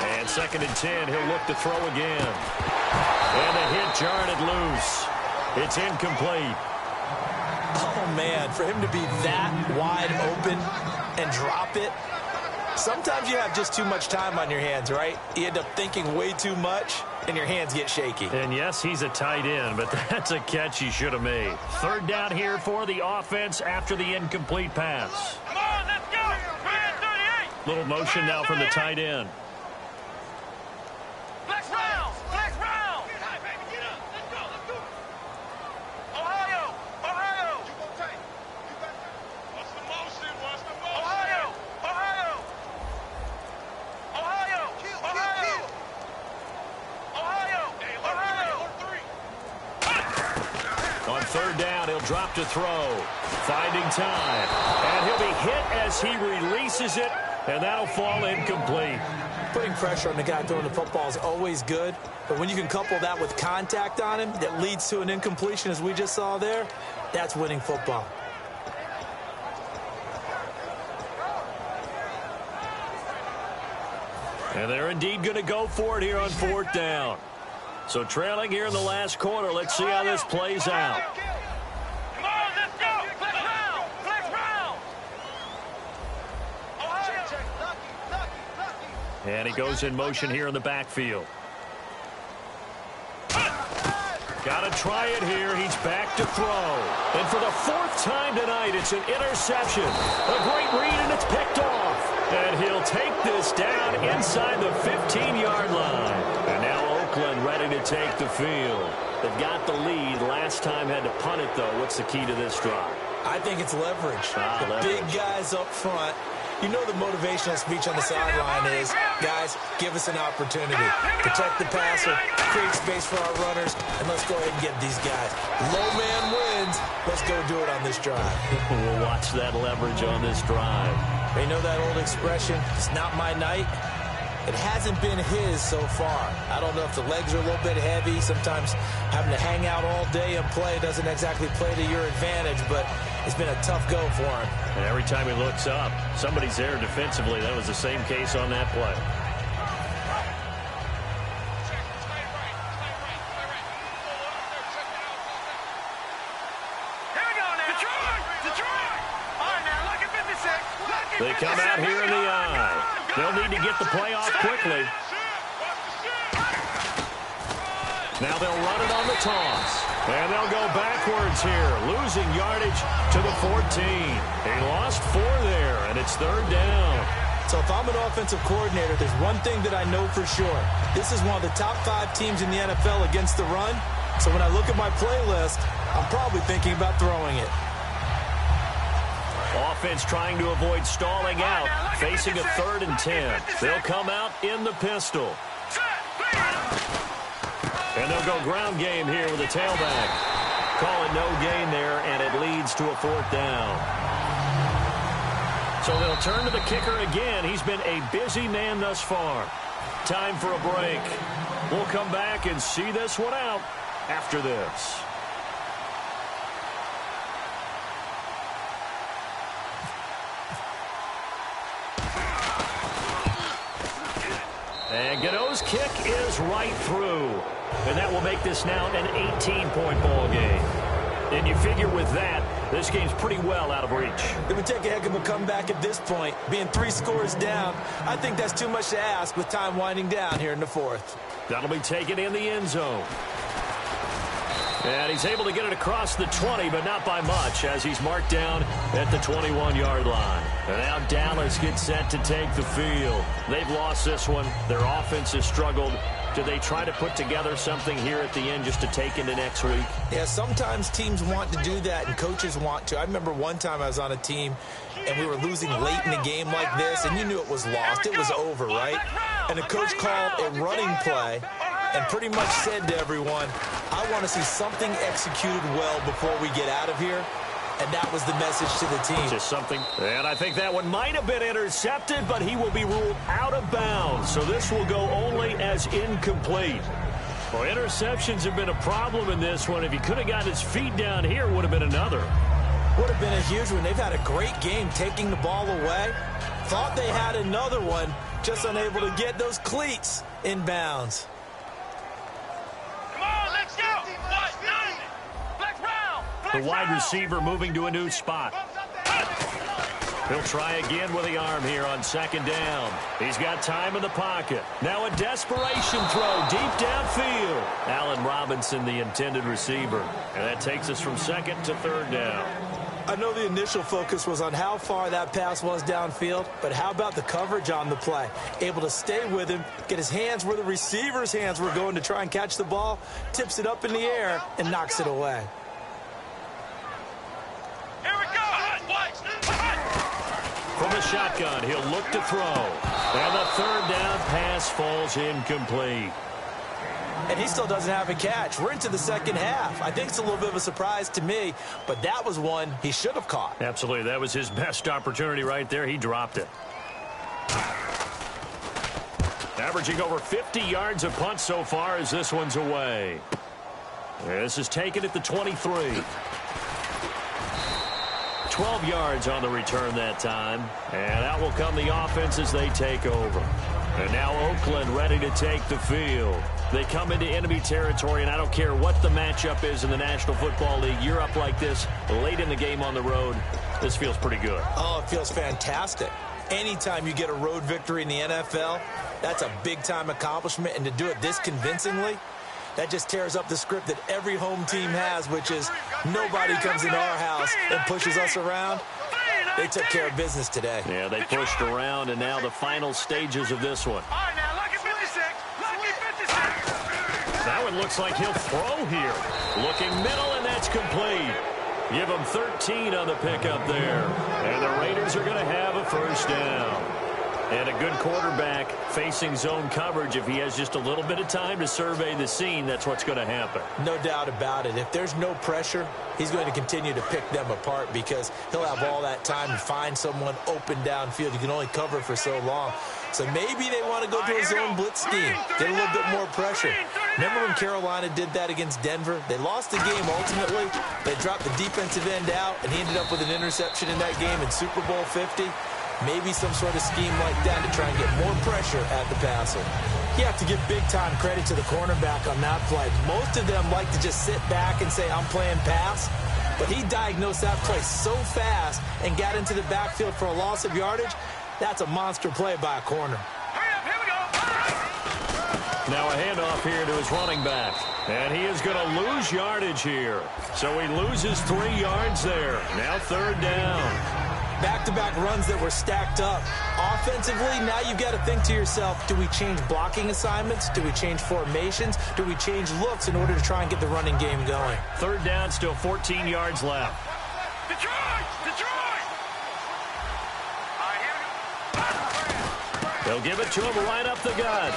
And 2nd and 10, he'll look to throw again. And the hit jarred it loose. It's incomplete. Oh, man, for him to be that wide open and drop it. Sometimes you have just too much time on your hands, right? You end up thinking way too much, and your hands get shaky. And yes, he's a tight end, but that's a catch he should have made. 3rd down here for the offense after the incomplete pass. Come on, let's go! 38! Little motion now from the tight end. Flex round! Flex round! Get high, baby, get up! Let's go, let's do it! Ohio! Ohio! You gonna take? You got that? What's the motion? What's the motion? Ohio! Ohio! Ohio! Kill, Ohio! Ohio! Ohio! On 3rd down, he'll drop to throw. Finding time. And he'll be hit as he releases it, and that'll fall incomplete. Putting pressure on the guy throwing the football is always good, but when you can couple that with contact on him that leads to an incompletion, as we just saw there, that's winning football. And they're indeed going to go for it here on 4th down. So trailing here in the last quarter, let's see how this plays out. Come on, let's go! Flex round! Flex round! Ohio! Check, lucky. And he goes in motion here in the backfield. Got to try it here. He's back to throw. And for the 4th time tonight, it's an interception. A great read, and it's picked off. And he'll take this down inside the 15-yard line. And now Oakland ready to take the field. They've got the lead. Last time had to punt it, though. What's the key to this drive? I think it's leverage. The leverage. big guys up front. You know the motivational speech on the sideline is, guys, give us an opportunity. Protect the passer, create space for our runners, and let's go ahead and get these guys. Low man wins. Let's go do it on this drive. We'll watch that leverage on this drive. You know that old expression, it's not my night? It hasn't been his so far. I don't know if the legs are a little bit heavy. Sometimes having to hang out all day and play doesn't exactly play to your advantage, but it's been a tough go for him. And every time he looks up, somebody's there defensively. That was the same case on that play. Here we go now. Detroit! Detroit! All right, now, look at 56. Let's They come out here in the eye. They'll need to get the play off quickly. Now they'll run it on the toss. And they'll go backwards here, losing yardage to the 14. He lost 4 there, and it's 3rd down. So if I'm an offensive coordinator, there's one thing that I know for sure. This is one of the top 5 teams in the NFL against the run. So when I look at my playlist, I'm probably thinking about throwing it. Offense trying to avoid stalling out, facing a 3rd and 10. They'll come out in the pistol. And they'll go ground game here with a tailback. Calling no gain there, and it leads to a 4th down. So they'll turn to the kicker again. He's been a busy man thus far. Time for a break. We'll come back and see this one out after this. And Gano's kick is right through. And that will make this now an 18-point ball game. And you figure with that, this game's pretty well out of reach. It would take a heck of a comeback at this point. Being 3 scores down, I think that's too much to ask with time winding down here in the 4th. That'll be taken in the end zone. And he's able to get it across the 20, but not by much, as he's marked down at the 21-yard line. And now Dallas gets set to take the field. They've lost this one. Their offense has struggled. Do they try to put together something here at the end just to take into next week? Yeah, sometimes teams want to do that and coaches want to. I remember one time I was on a team and we were losing late in the game like this, and you knew it was lost. It was over, right? And the coach called a running play and pretty much said to everyone, I want to see something executed well before we get out of here. And that was the message to the team. Just something. And I think that one might have been intercepted, but he will be ruled out of bounds. So this will go only as incomplete. Well, interceptions have been a problem in this one. If he could have got his feet down here, would have been another. Would have been a huge one. They've had a great game taking the ball away. Thought they had another one, just unable to get those cleats in bounds. Come on, let's go. The wide receiver moving to a new spot. He'll try again with the arm here on 2nd down. He's got time in the pocket. Now a desperation throw deep downfield. Allen Robinson, the intended receiver. And that takes us from 2nd to 3rd down. I know the initial focus was on how far that pass was downfield, but how about the coverage on the play? Able to stay with him, get his hands where the receiver's hands were going to try and catch the ball, tips it up in the air, and knocks it away. From the shotgun, he'll look to throw. And the 3rd down pass falls incomplete. And he still doesn't have a catch. We're into the 2nd half. I think it's a little bit of a surprise to me, but that was one he should have caught. Absolutely. That was his best opportunity right there. He dropped it. Averaging over 50 yards a punt so far as this one's away. This is taken at the 23. 12 yards on the return that time. And out will come the offense as they take over. And now Oakland ready to take the field. They come into enemy territory, and I don't care what the matchup is in the National Football League. You're up like this late in the game on the road. This feels pretty good. Oh, it feels fantastic. Anytime you get a road victory in the NFL, that's a big-time accomplishment. And to do it this convincingly, that just tears up the script that every home team has, which is nobody comes into our house and pushes us around. They took care of business today. Yeah, they pushed around, and now the final stages of this one. All right, now, lucky 56. Lucky 56. That one looks like he'll throw here. Looking middle, and that's complete. Give him 13 on the pickup there. And the Raiders are going to have a 1st down. And a good quarterback facing zone coverage. If he has just a little bit of time to survey the scene, that's what's going to happen. No doubt about it. If there's no pressure, he's going to continue to pick them apart because he'll have all that time to find someone open downfield. You can only cover for so long. So maybe they want to go to a zone blitz scheme, get a little bit more pressure. Remember when Carolina did that against Denver? They lost the game ultimately. They dropped the defensive end out, and he ended up with an interception in that game in Super Bowl 50. Maybe some sort of scheme like that to try and get more pressure at the passer. You have to give big-time credit to the cornerback on that play. Most of them like to just sit back and say, I'm playing pass. But he diagnosed that play so fast and got into the backfield for a loss of yardage. That's a monster play by a corner. Hurry up, here we go. Now a handoff here to his running back. And he is going to lose yardage here. So he loses 3 yards there. Now 3rd down. Back-to-back runs that were stacked up. Offensively, now you've got to think to yourself, do we change blocking assignments? Do we change formations? Do we change looks in order to try and get the running game going? 3rd down, still 14 yards left. Detroit! Detroit! They'll give it to him right up the gut.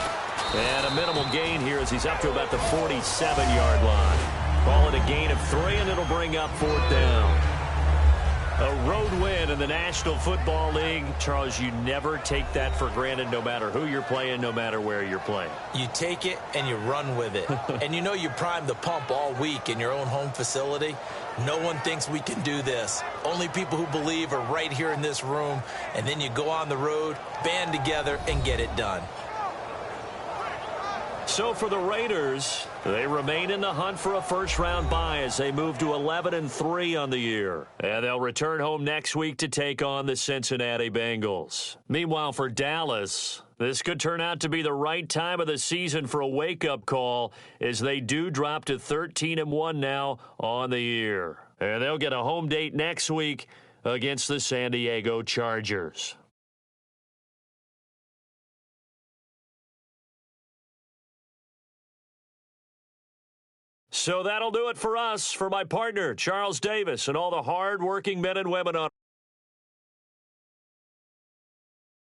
And a minimal gain here as he's up to about the 47-yard line. Call it a gain of 3, and it'll bring up 4th down. A road win in the National Football League. Charles, you never take that for granted no matter who you're playing, no matter where you're playing. You take it and you run with it. And you know you primed the pump all week in your own home facility. No one thinks we can do this. Only people who believe are right here in this room. And then you go on the road, band together, and get it done. So for the Raiders, they remain in the hunt for a first-round bye as they move to 11-3 on the year. And they'll return home next week to take on the Cincinnati Bengals. Meanwhile, for Dallas, this could turn out to be the right time of the season for a wake-up call as they do drop to 13-1 now on the year. And they'll get a home date next week against the San Diego Chargers. So that'll do it for us. For my partner, Charles Davis, and all the hard-working men and women on